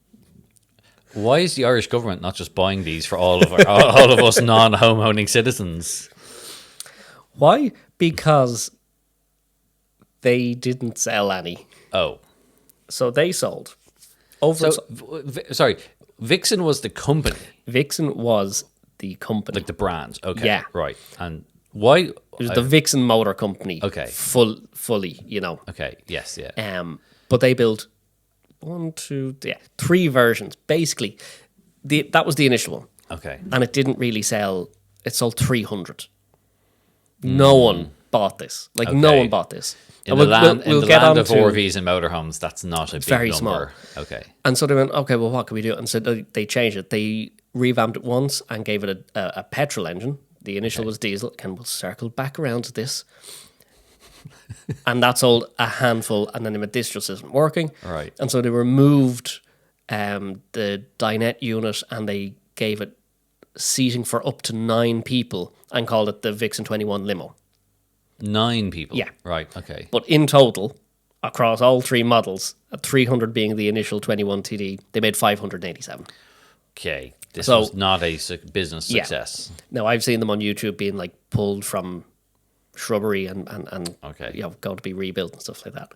Why is the Irish government not just buying these for all of all of us non-home owning citizens? Why? Because they didn't sell any. Oh. So they sold. Sorry, Vixen was the company. Vixen was the company. Like the brand. Okay. Yeah. Right. And why? It was the Vixen Motor Company. Okay. Fully, you know. Okay. Yes. Yeah. But they built 3 versions. Basically, that was the initial one. Okay. And it didn't really sell. It sold 300. No one bought this. Like, no one bought this. In the land of RVs and motorhomes, that's not a big very number. Small. Okay. And so they went, okay, well, what can we do? And so they changed it. They revamped it once and gave it a petrol engine. The initial was diesel. And we'll circle back around to this. And that sold a handful. And then they went, this just isn't working. Right. And so they removed the dinette unit and they gave it seating for up to 9 people and called it the Vixen 21 Limo. 9 people? Yeah. Right, okay. But in total, across all 3 models, 300 being the initial 21 TD, they made 587. Okay. This was not a business success. Now, I've seen them on YouTube being like pulled from shrubbery and okay. You know, going to be rebuilt and stuff like that.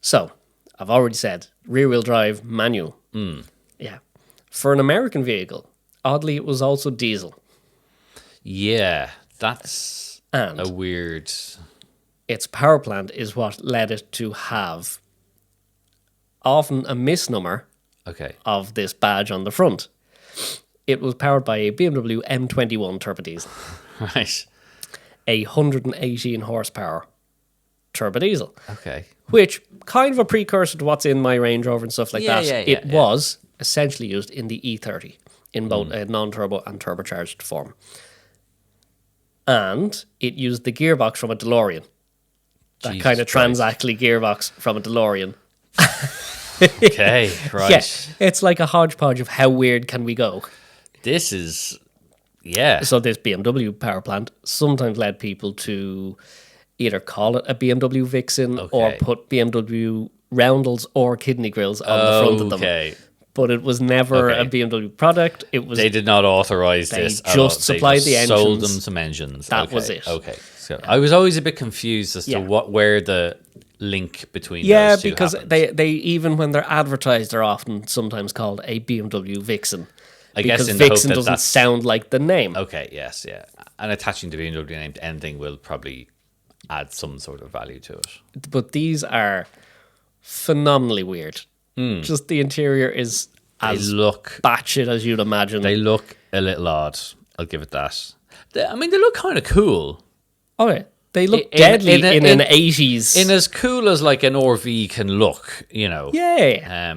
So, I've already said, rear-wheel drive, manual. Yeah. For an American vehicle, oddly, it was also diesel. Yeah, that's and a weird... Its power plant is what led it to have often a misnomer of this badge on the front. It was powered by a BMW M21 turbo diesel. Right. A 118 horsepower turbo diesel. Okay. Which, kind of a precursor to what's in my Range Rover and stuff like that. It was essentially used in the E30 in both a non-turbo and turbocharged form. And it used the gearbox from a DeLorean. That Jesus kind of Christ. transaxle gearbox from a DeLorean. Okay, right. Yeah, it's like a hodgepodge of how weird can we go. This is, yeah. So this BMW power plant sometimes led people to either call it a BMW Vixen or put BMW roundels or kidney grills on the front of them. Okay. But it was never a BMW product. It was They did not authorize this. They just supplied the engines. Sold them some engines. That was it. Okay. So I was always a bit confused as to where the link between those two because happened. they even when they're advertised, they're often sometimes called a BMW Vixen. I guess because in the hope Vixen that doesn't that's- sound like the name. Okay, yes, yeah. And attaching the BMW name to anything will probably add some sort of value to it. But these are phenomenally weird. Just the interior is as batshit as you'd imagine. They look a little odd. I'll give it that. They look kind of cool. Oh, yeah. They look deadly in an 80s. In as cool as like an RV can look, you know. Yeah.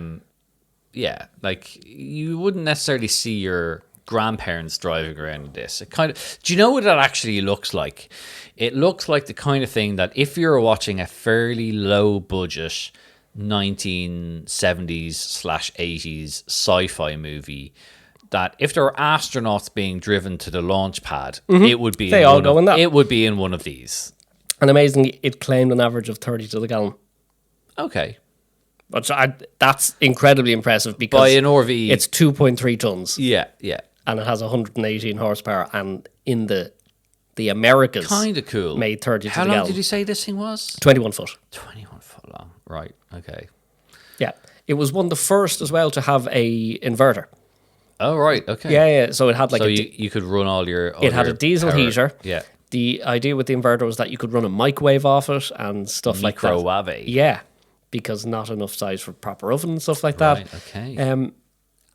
Yeah, like you wouldn't necessarily see your grandparents driving around in this. It kind of. Do you know what it actually looks like? It looks like the kind of thing that if you're watching a fairly low budget 1970s/80s sci-fi movie, that if there were astronauts being driven to the launch pad, it would be. They all go in that. It would be in one of these. And amazingly, it claimed an average of 30 to the gallon. Okay. Which that's incredibly impressive because by an RV, it's 2.3 tons. Yeah. And it has 118 horsepower. And in the Americas, kind of cool. Made 30 to the How gallon. long did you say this thing was? 21 foot. 21 foot long. Right. Okay. Yeah. It was one of the first as well to have a inverter. Oh, right. Okay. Yeah. So it had like you could run all your. It had a diesel heater. Yeah. The idea with the inverter was that you could run a microwave off it and stuff like that. Microwave. Yeah. Because not enough size for proper oven and stuff like that. Right, okay. And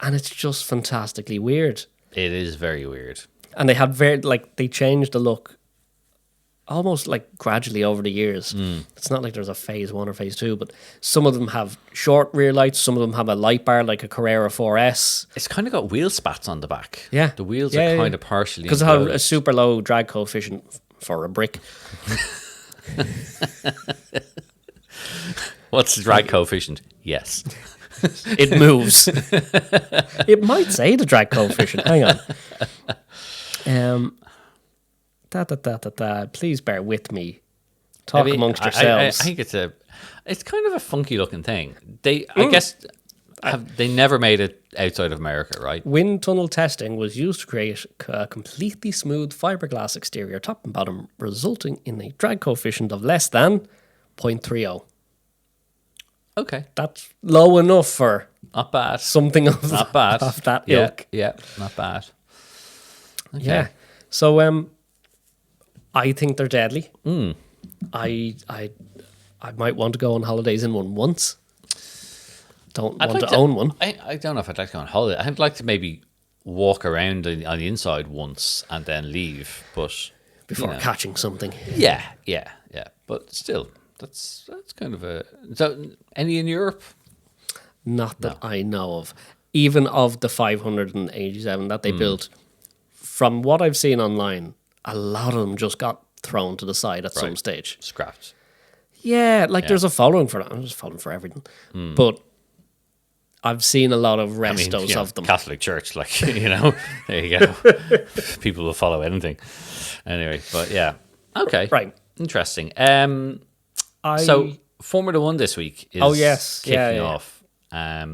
it's just fantastically weird. It is very weird. And they had they changed the look almost like gradually over the years. It's not like there's a phase 1 or phase 2, but some of them have short rear lights, some of them have a light bar like a Carrera 4S. It's kind of got wheel spats on the back. Yeah. The wheels are kind of partially because it had a enclosed. super low drag coefficient for a brick. What's the drag coefficient? Yes. It moves. It might say the drag coefficient. Hang on. Please bear with me. Talk amongst yourselves. I think it's kind of a funky looking thing. I guess they never made it outside of America, right? Wind tunnel testing was used to create a completely smooth fiberglass exterior, top and bottom, resulting in a drag coefficient of less than 0.30. Okay, That's low enough for not bad. something of Not bad. of that Yeah, ilk. yeah, not bad. Okay. Yeah. So I think they're deadly. I might want to go on holidays in one once. Don't want to own one. I don't know if I'd like to go on holiday. I'd like to maybe walk around on the inside once and then leave, but Before catching something. yeah. But still, that's kind of a. So, any in Europe? Not that I know of. Even of the 587 that they built, from what I've seen online, a lot of them just got thrown to the side at some stage. Scrapped. Yeah, there's a following for that. I'm just following for everything. But I've seen a lot of restos of them. Catholic Church, there you go. People will follow anything. Anyway, but yeah. Okay. Right. Interesting. So Formula One this week is kicking off. I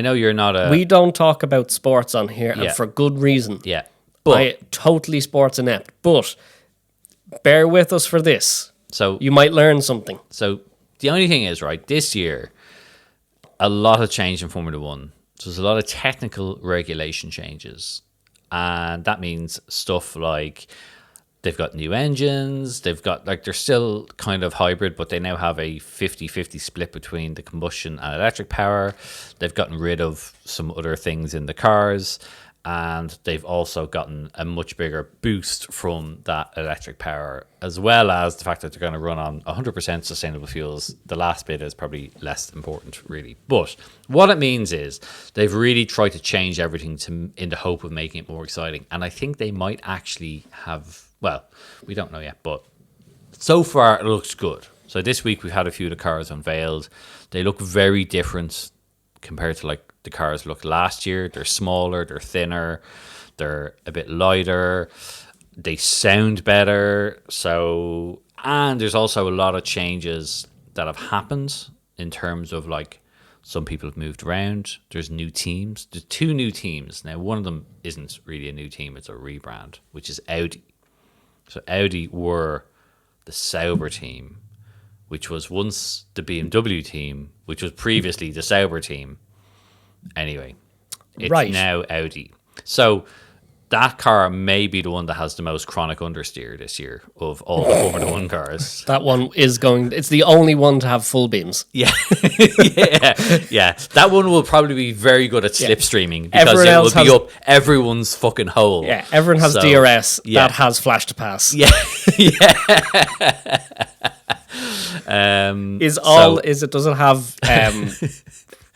know you're not a... We don't talk about sports on here, and for good reason. Yeah. But I totally sports inept, but bear with us for this. So you might learn something. So the only thing is, right, this year, a lot of change in Formula One. So there's a lot of technical regulation changes. And that means stuff like they've got new engines, they've got, they're still kind of hybrid, but they now have a 50-50 split between the combustion and electric power. They've gotten rid of some other things in the cars. And they've also gotten a much bigger boost from that electric power, as well as the fact that they're going to run on 100% sustainable fuels. The last bit is probably less important, really. But what it means is they've really tried to change everything in the hope of making it more exciting. And I think they might actually have, well, we don't know yet, but so far it looks good. So this week we've had a few of the cars unveiled. They look very different compared to the cars looked last year. They're smaller, they're thinner, they're a bit lighter, they sound better. So, and there's also a lot of changes that have happened in terms of some people have moved around. There's new teams. There's two new teams. Now, one of them isn't really a new team, it's a rebrand, which is Audi. So Audi were the Sauber team, which was once the BMW team, which was previously the Sauber team. Anyway, it's now Audi. So that car may be the one that has the most chronic understeer this year of all the Formula One cars. That one is it's the only one to have full beams. Yeah. yeah. That one will probably be very good at slipstreaming because Everyone it will be up everyone's fucking hole. Yeah, everyone has DRS that has flash to pass. Yeah. Does it have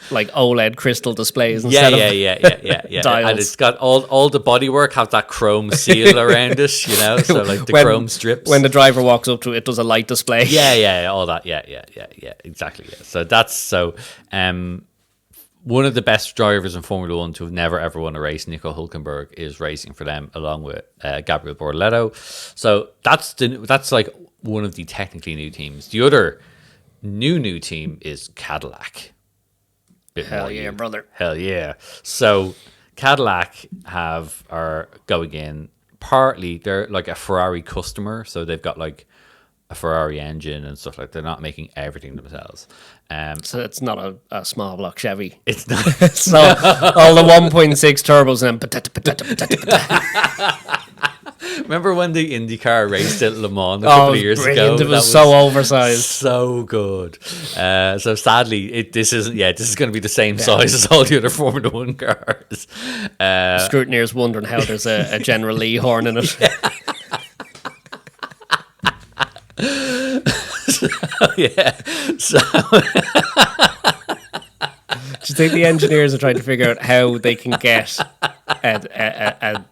OLED crystal displays instead of dials? And it's got all the bodywork have that chrome seal around it, so the chrome strips. When the driver walks up to it, it does a light display. Yeah, all that. Yeah, exactly. Yeah. So one of the best drivers in Formula One to have never ever won a race, Nico Hülkenberg, is racing for them along with Gabriel Bortoleto. So that's one of the technically new teams. The other new team is Cadillac. Hell yeah, brother. Hell yeah. So Cadillac are going in, partly they're like a Ferrari customer, so they've got a Ferrari engine and stuff they're not making everything themselves. So it's not a small block Chevy. It's not. So all the 1.6 turbos and then Remember when the IndyCar raced at Le Mans a couple of years ago? It was so oversized. So good. So sadly, this is going to be the same size as all the other Formula One cars. Scrutineers wondering how there's a General Lee horn in it. So Do you think the engineers are trying to figure out how they can get the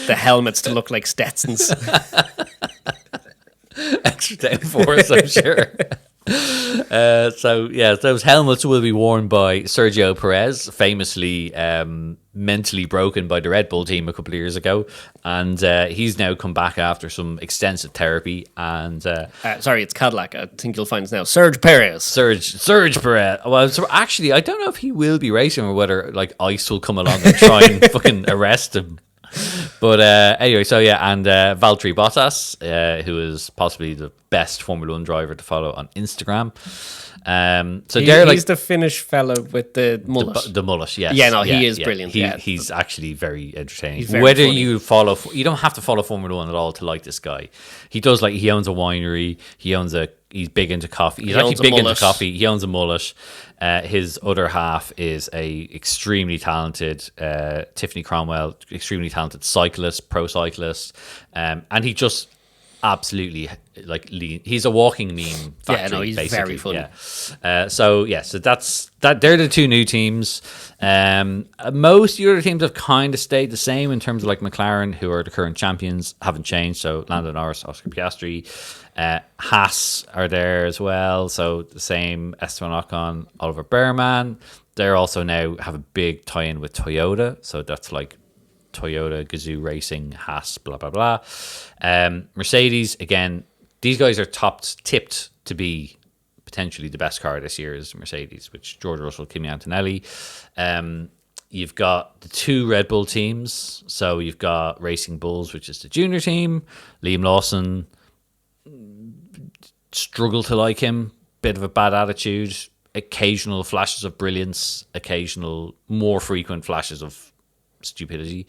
helmets to look like Stetsons? extra downforce, I'm sure. So yeah, those helmets will be worn by Sergio Perez, famously mentally broken by the Red Bull team a couple of years ago, and he's now come back after some extensive therapy. And sorry, it's Cadillac. I think you'll find it's now Serge Perez. Serge Perez. Well, so actually, I don't know if he will be racing or whether like ICE will come along and try and fucking arrest him. But anyway, so yeah, and Valtteri Bottas, who is possibly the best Formula One driver to follow on Instagram. So he's the Finnish fellow with the mullet. The mullet, yes. Yeah, no, he is brilliant. He's actually very entertaining. He's very Whether funny. you don't have to follow Formula One at all to like this guy. He does he owns a winery. He's big into coffee. He's actually big into coffee. He owns a mullet. His other half is a extremely talented Tiffany Cromwell, extremely talented cyclist, pro cyclist, and he just absolutely he's a walking meme factory. Yeah, no, he's basically. very funny. Yeah. So that's that. They're the two new teams. Most of the other teams have kind of stayed the same in terms of like McLaren, who are the current champions, haven't changed. So Lando Norris, Oscar Piastri, Haas are there as well. So the same Esteban Ocon, Oliver Bearman. They're also now have a big tie-in with Toyota. So that's like Toyota, Gazoo Racing, Haas, blah, blah, blah. Mercedes, again, these guys are tipped to be potentially the best car this year is Mercedes, which George Russell, Kimi Antonelli. You've got the two Red Bull teams. So you've got Racing Bulls, which is the junior team. Liam Lawson, struggle to like him. Bit of a bad attitude. Occasional flashes of brilliance. Occasional, more frequent flashes of stupidity.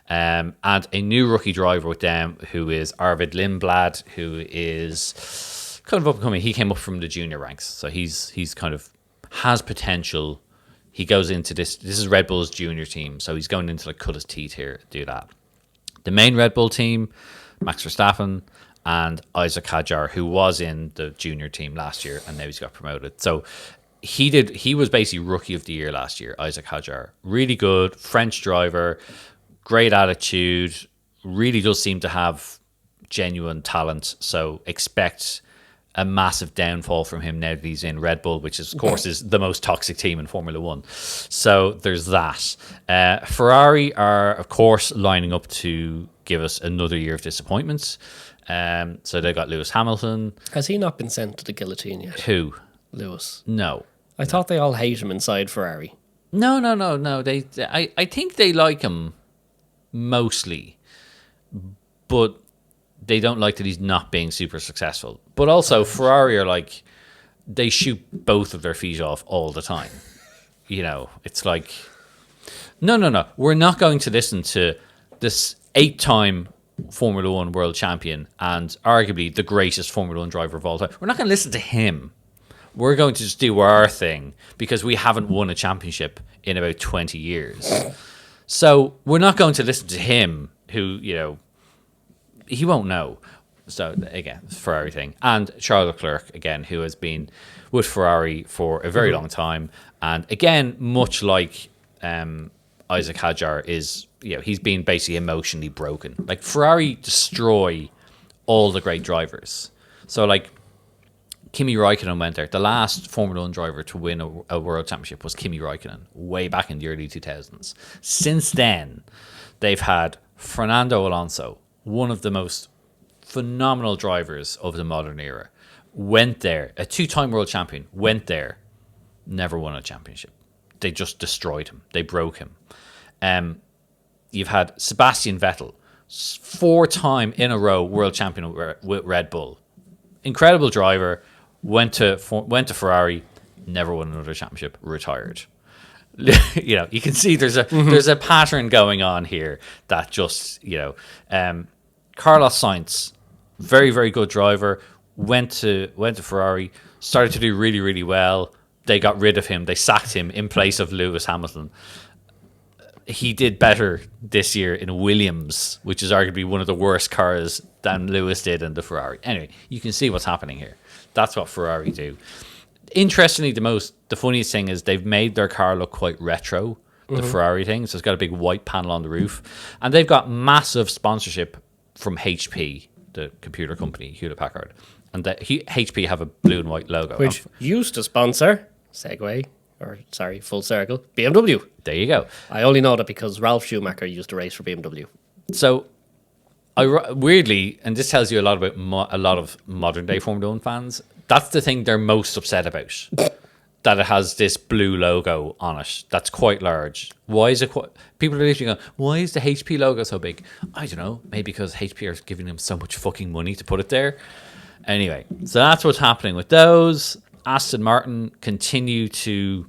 And a new rookie driver with them who is Arvid Lindblad, who is kind of up and coming. He came up from the junior ranks, so he's kind of has potential. He goes into this is Red Bull's junior team, so he's going into cut his teeth here to do that. The main Red Bull team, Max Verstappen and Isaac Hadjar, who was in the junior team last year and now he's got promoted. So he was basically rookie of the year last year, Isaac Hadjar. Really good French driver, great attitude, really does seem to have genuine talent. So expect a massive downfall from him now that he's in Red Bull, which is, of course is the most toxic team in Formula One. So there's that. Ferrari are, of course, lining up to give us another year of disappointments. So they got Lewis Hamilton. Has he not been sent to the guillotine yet? Who? Lewis. No. I thought they all hate him inside Ferrari. No. I think they like him mostly, but they don't like that he's not being super successful. But also, Ferrari are like, they shoot both of their feet off all the time. It's like, no. We're not going to listen to this 8-time Formula One world champion and arguably the greatest Formula One driver of all time. We're not going to listen to him. We're going to just do our thing because we haven't won a championship in about 20 years. So we're not going to listen to him who, he won't know. So again, it's a Ferrari thing. And Charles Leclerc, again, who has been with Ferrari for a very long time. And again, much like Isaac Hadjar is, he's been basically emotionally broken. Like Ferrari destroy all the great drivers. So like Kimi Räikkönen went there. The last Formula One driver to win a world championship was Kimi Räikkönen way back in the early 2000s. Since then, they've had Fernando Alonso, one of the most phenomenal drivers of the modern era, went there, a 2-time world champion, went there, never won a championship. They just destroyed him. They broke him. You've had Sebastian Vettel, 4-time in a row world champion with Red Bull. Incredible driver, went to Ferrari, never won another championship, retired. You can see there's a pattern going on here that just, Carlos Sainz, very, very good driver, went to Ferrari, started to do really, really well. They got rid of him. They sacked him in place of Lewis Hamilton. He did better this year in Williams, which is arguably one of the worst cars than Lewis did in the Ferrari. Anyway, you can see what's happening here. That's what Ferrari do. Interestingly, the funniest thing is they've made their car look quite retro, the Ferrari thing. So it's got a big white panel on the roof. And they've got massive sponsorship from HP. the computer company Hewlett Packard, and HP have a blue and white logo, Which used to sponsor, full circle, BMW. There you go. I only know that because Ralph Schumacher used to race for BMW. So, weirdly, and this tells you a lot about a lot of modern day Formula One fans. That's the thing they're most upset about. That it has this blue logo on it. That's quite large. Why is it people are literally going, why is the HP logo so big? I don't know. Maybe because HP are giving them so much fucking money to put it there. Anyway, so that's what's happening with those. Aston Martin continue to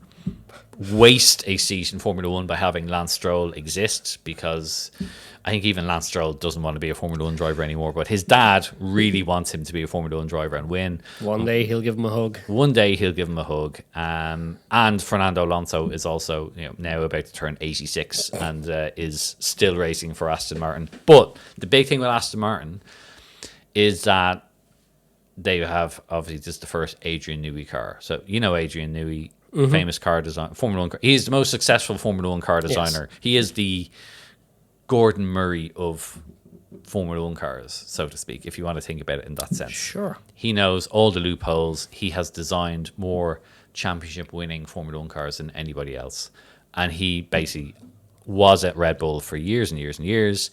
waste a seat in Formula One by having Lance Stroll exist, because I think even Lance Stroll doesn't want to be a Formula One driver anymore, but his dad really wants him to be a Formula One driver and win. One day he'll give him a hug. And Fernando Alonso is also now about to turn 86 and is still racing for Aston Martin. But the big thing with Aston Martin is that they have, obviously, this is the first Adrian Newey car. So Adrian Newey, famous car designer, Formula One car. He's the most successful Formula One car designer. Yes. He is the Gordon Murray of Formula One cars, so to speak, if you want to think about it in that sense. Sure. He knows all the loopholes. He has designed more championship-winning Formula One cars than anybody else. And he basically was at Red Bull for years and years and years.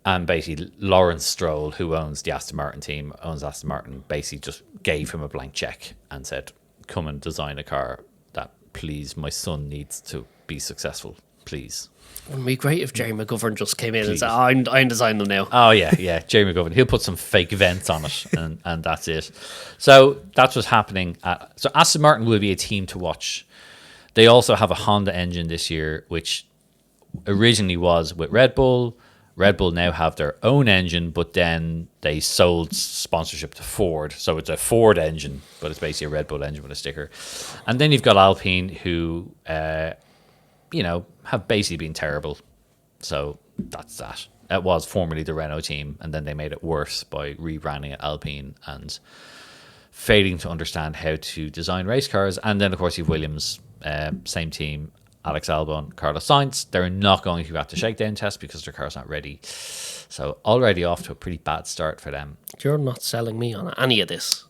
And basically, Lawrence Stroll, who owns the Aston Martin team, owns Aston Martin, basically just gave him a blank check and said, come and design a car that, please, my son needs to be successful, please. Wouldn't it be great if Jerry McGovern just came in and said, I'm designing them now. Oh, yeah, Jerry McGovern. He'll put some fake vents on it, and that's it. So that's what's happening. So Aston Martin will be a team to watch. They also have a Honda engine this year, which originally was with Red Bull. Red Bull now have their own engine, but then they sold sponsorship to Ford. So it's a Ford engine, but it's basically a Red Bull engine with a sticker. And then you've got Alpine, who, have basically been terrible. So that's that. It was formerly the Renault team, and then they made it worse by rebranding it Alpine and failing to understand how to design race cars. And then, of course, you've Williams, same team, Alex Albon, Carlos Sainz. They're not going to have the shakedown test because their car's not ready. So already off to a pretty bad start for them. You're not selling me on any of this.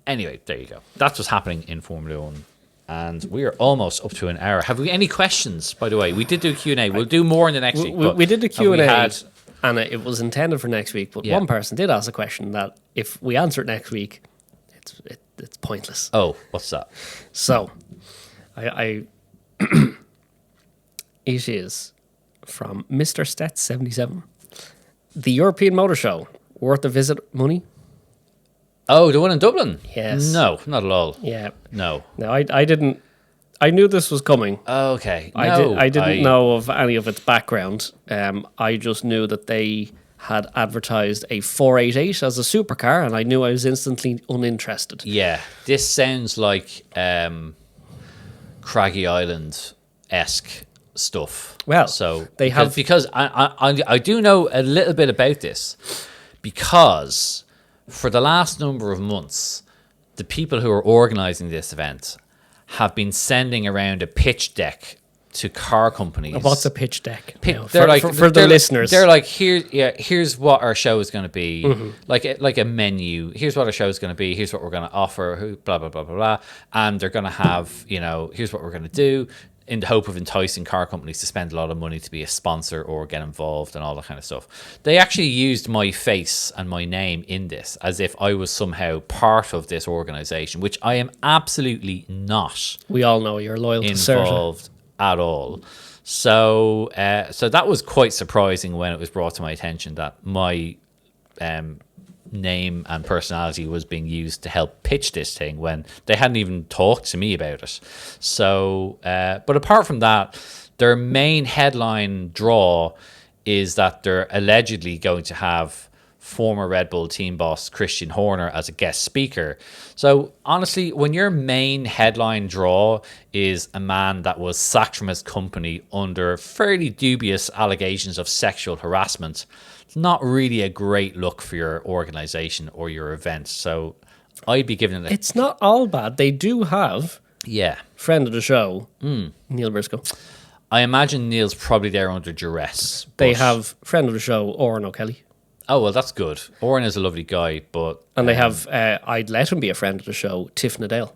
Anyway, there you go. That's what's happening in Formula One. And we are almost up to an hour. Have we any questions, by the way? We did do Q&A. We'll do more in the next week. We did the Q&A, and it was intended for next week. But one person did ask a question that if we answer it next week, it's pointless. Oh, what's that? So, it is from Mr. Stets 77. The European Motor Show, worth a visit money? Oh, the one in Dublin? Yes. No, not at all. Yeah. No. No, I didn't. I knew this was coming. Okay. I didn't know of any of its background. I just knew that they had advertised a 488 as a supercar, and I knew I was instantly uninterested. Yeah. This sounds like Craggy Island-esque stuff. Well, so they have, because I do know a little bit about this, because for the last number of months, the people who are organising this event have been sending around a pitch deck to car companies. What's a pitch deck? For the listeners. They're like, here's what our show is going to be, like a menu. Here's what our show is going to be. Here's what we're going to offer. Blah blah blah blah blah. And they're going to have, here's what we're going to do, in the hope of enticing car companies to spend a lot of money to be a sponsor or get involved and all that kind of stuff. They actually used my face and my name in this as if I was somehow part of this organisation, which I am absolutely not. We all know you're loyal to involved at all. So that was quite surprising when it was brought to my attention that my name and personality was being used to help pitch this thing when they hadn't even talked to me about it. So, but apart from that, their main headline draw is that they're allegedly going to have former Red Bull team boss Christian Horner as a guest speaker. So honestly, when your main headline draw is a man that was sacked from his company under fairly dubious allegations of sexual harassment, it's not really a great look for your organization or your event. So I'd be giving it It's not all bad. They do have friend of the show, Neil Briscoe. I imagine Neil's probably there under duress. They have friend of the show, Oran O'Kelly. Oh, well, that's good. Oren is a lovely guy, but... And they have, I'd let him be a friend of the show, Tiff Nadell.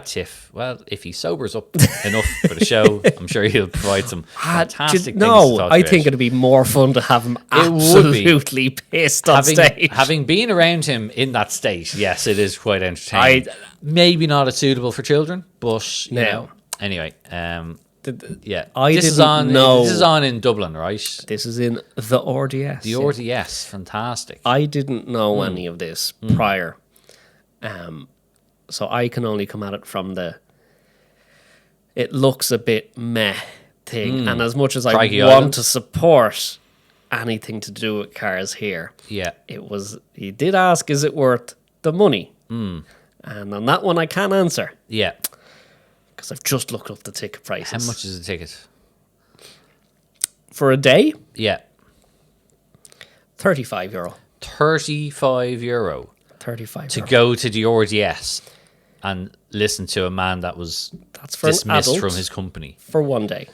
Tiff. Well, if he sobers up enough for the show, I'm sure he'll provide some fantastic things to No, talk I about. think it'd be more fun to have him It would be. absolutely pissed on stage. Having been around him in that state, yes, it is quite entertaining. Maybe not as suitable for children, but you know. Anyway, yeah. This is on in Dublin, right? This is in the RDS. The RDS, fantastic. I didn't know any of this prior. So I can only come at it from it looks a bit meh thing. And as much as I want to support anything to do with cars here, he did ask, is it worth the money? And on that one I can't answer. Yeah. Because I've just looked up the ticket prices. How much is the ticket? For a day? Yeah. €35. €35. 35 to go to the RDS and listen to a man that was dismissed from his company for one day.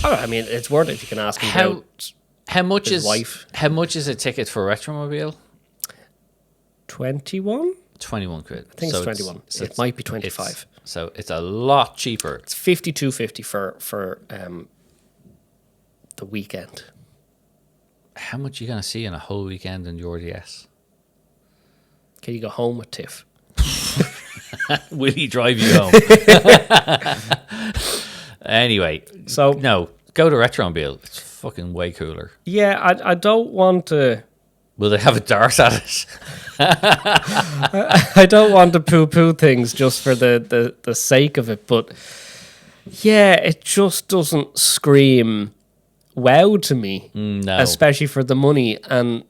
I mean, it's worth it. You can ask him how much his is wife. How much is a ticket for a Retromobile? 21. 21 quid. I think it's 21. It might be 25. So it's a lot cheaper. It's 52.50 for the weekend. How much are you going to see in a whole weekend in the RDS? Can you go home with Tiff? Will he drive you home? Anyway, so no, go to Retromobile. It's fucking way cooler. Yeah, I don't want to. Will they have a dart at it? I don't want to poo-poo things just for the sake of it, but yeah, it just doesn't scream wow to me. No. Especially for the money. And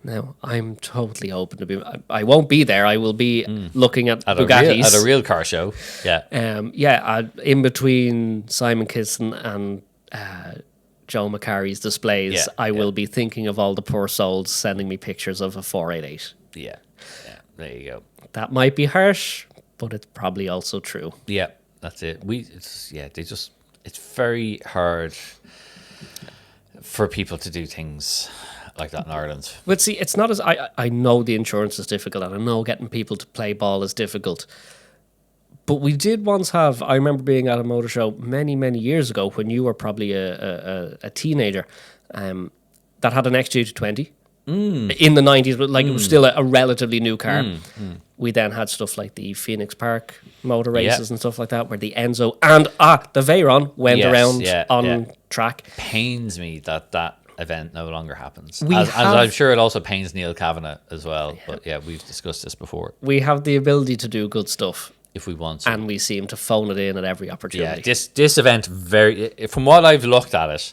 now I'm totally open to be. I won't be there. I will be looking at Bugattis at a real car show. Yeah. In between Simon Kisson and Joe McCarry's displays, I will be thinking of all the poor souls sending me pictures of a 488. Yeah. There you go. That might be harsh, but it's probably also true. Yeah, that's it. It's very hard for people to do things like that in Ireland. But see, it's not as I know the insurance is difficult, and I know getting people to play ball is difficult. But we did once have, I remember being at a motor show many, many years ago when you were probably a teenager, that had an XG20 in the 90s, but it was still a relatively new car. We then had stuff like the Phoenix Park motor races and stuff like that, where the Enzo and the Veyron went around on track. Pains me that event no longer happens. As I'm sure it also pains Neil Kavanagh as well. But yeah, we've discussed this before. We have the ability to do good stuff if we want to, and we seem to phone it in at every opportunity. Yeah, this event, from what I've looked at it,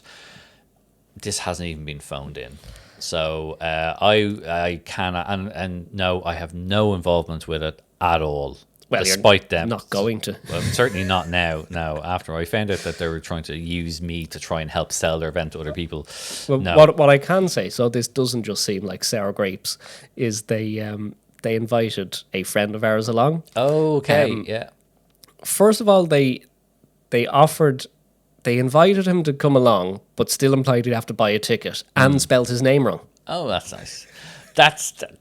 this hasn't even been phoned in. So I cannot, and no, I have no involvement with it at all. Well, despite them not going to. Well, certainly not now. No, after I found out that they were trying to use me to try and help sell their event to other people. Well, no. What I can say, so this doesn't just seem like sour grapes, is they invited a friend of ours along. Okay, yeah. First of all, they invited him to come along, but still implied he'd have to buy a ticket and spelled his name wrong. Oh, that's nice.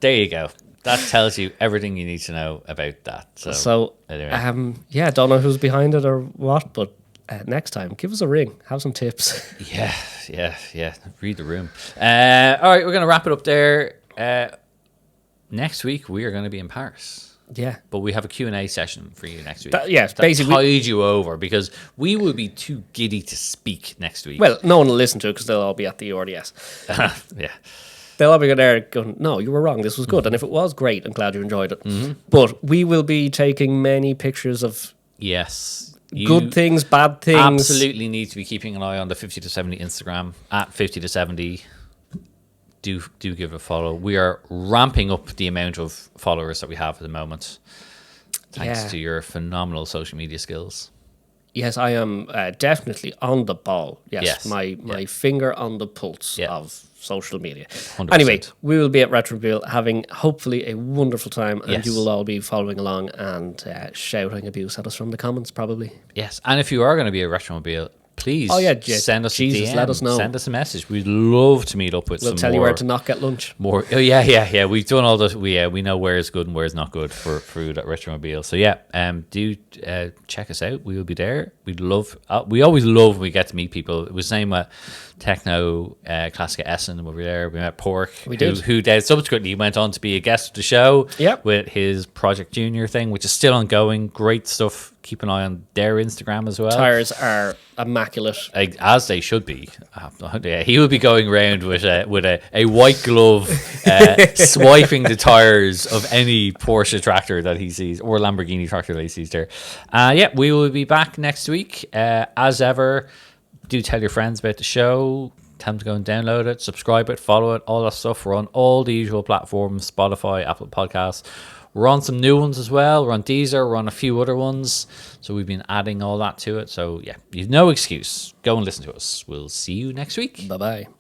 There you go. That tells you everything you need to know about that. So anyway. Don't know who's behind it or what, but next time, give us a ring. Have some tips. Yeah. Read the room. All right, we're going to wrap it up there. Next week, we are going to be in Paris. Yeah. But we have a Q&A session for you next week. Basically. Tide you over, because we will be too giddy to speak next week. Well, no one will listen to it because they'll all be at the RDS. Yeah. They'll all be there going, no, you were wrong. This was good. And if it was, great. I'm glad you enjoyed it. But we will be taking many pictures of good things, bad things. Absolutely need to be keeping an eye on the 50 to 70 Instagram at 50 to 70. Do give a follow. We are ramping up the amount of followers that we have at the moment, thanks to your phenomenal social media skills. Yes, I am definitely on the ball. Yes. My finger on the pulse of social media. 100%. Anyway, we will be at Retromobile having hopefully a wonderful time, and you will all be following along and shouting abuse at us from the comments probably. Yes, and if you are going to be at Retromobile, please. Oh, yeah, send us Jesus, a DM. let us know. Send us a message. We'd love to meet up with We'll some tell more. you where to not get lunch. More. Oh, yeah. We've done all that. We know where is good and where is not good for food at Retromobile. So yeah, do check us out. We will be there. We'd love. We always love when we get to meet people. It was the same with Techno Classic Essen when we were there. We met Pork. We did. Who subsequently went on to be a guest of the show. Yep. With his Project Junior thing, which is still ongoing. Great stuff. Keep an eye on their Instagram as well. Tires are immaculate. As they should be. Yeah, he will be going around with a white glove, swiping the tires of any Porsche tractor that he sees or Lamborghini tractor that he sees there. Yeah, we will be back next week. As ever, do tell your friends about the show. Tell them to go and download it, subscribe it, follow it, all that stuff. We're on all the usual platforms: Spotify, Apple Podcasts. We're on some new ones as well. We're on Deezer. We're on a few other ones. So we've been adding all that to it. So yeah, you've no excuse. Go and listen to us. We'll see you next week. Bye-bye.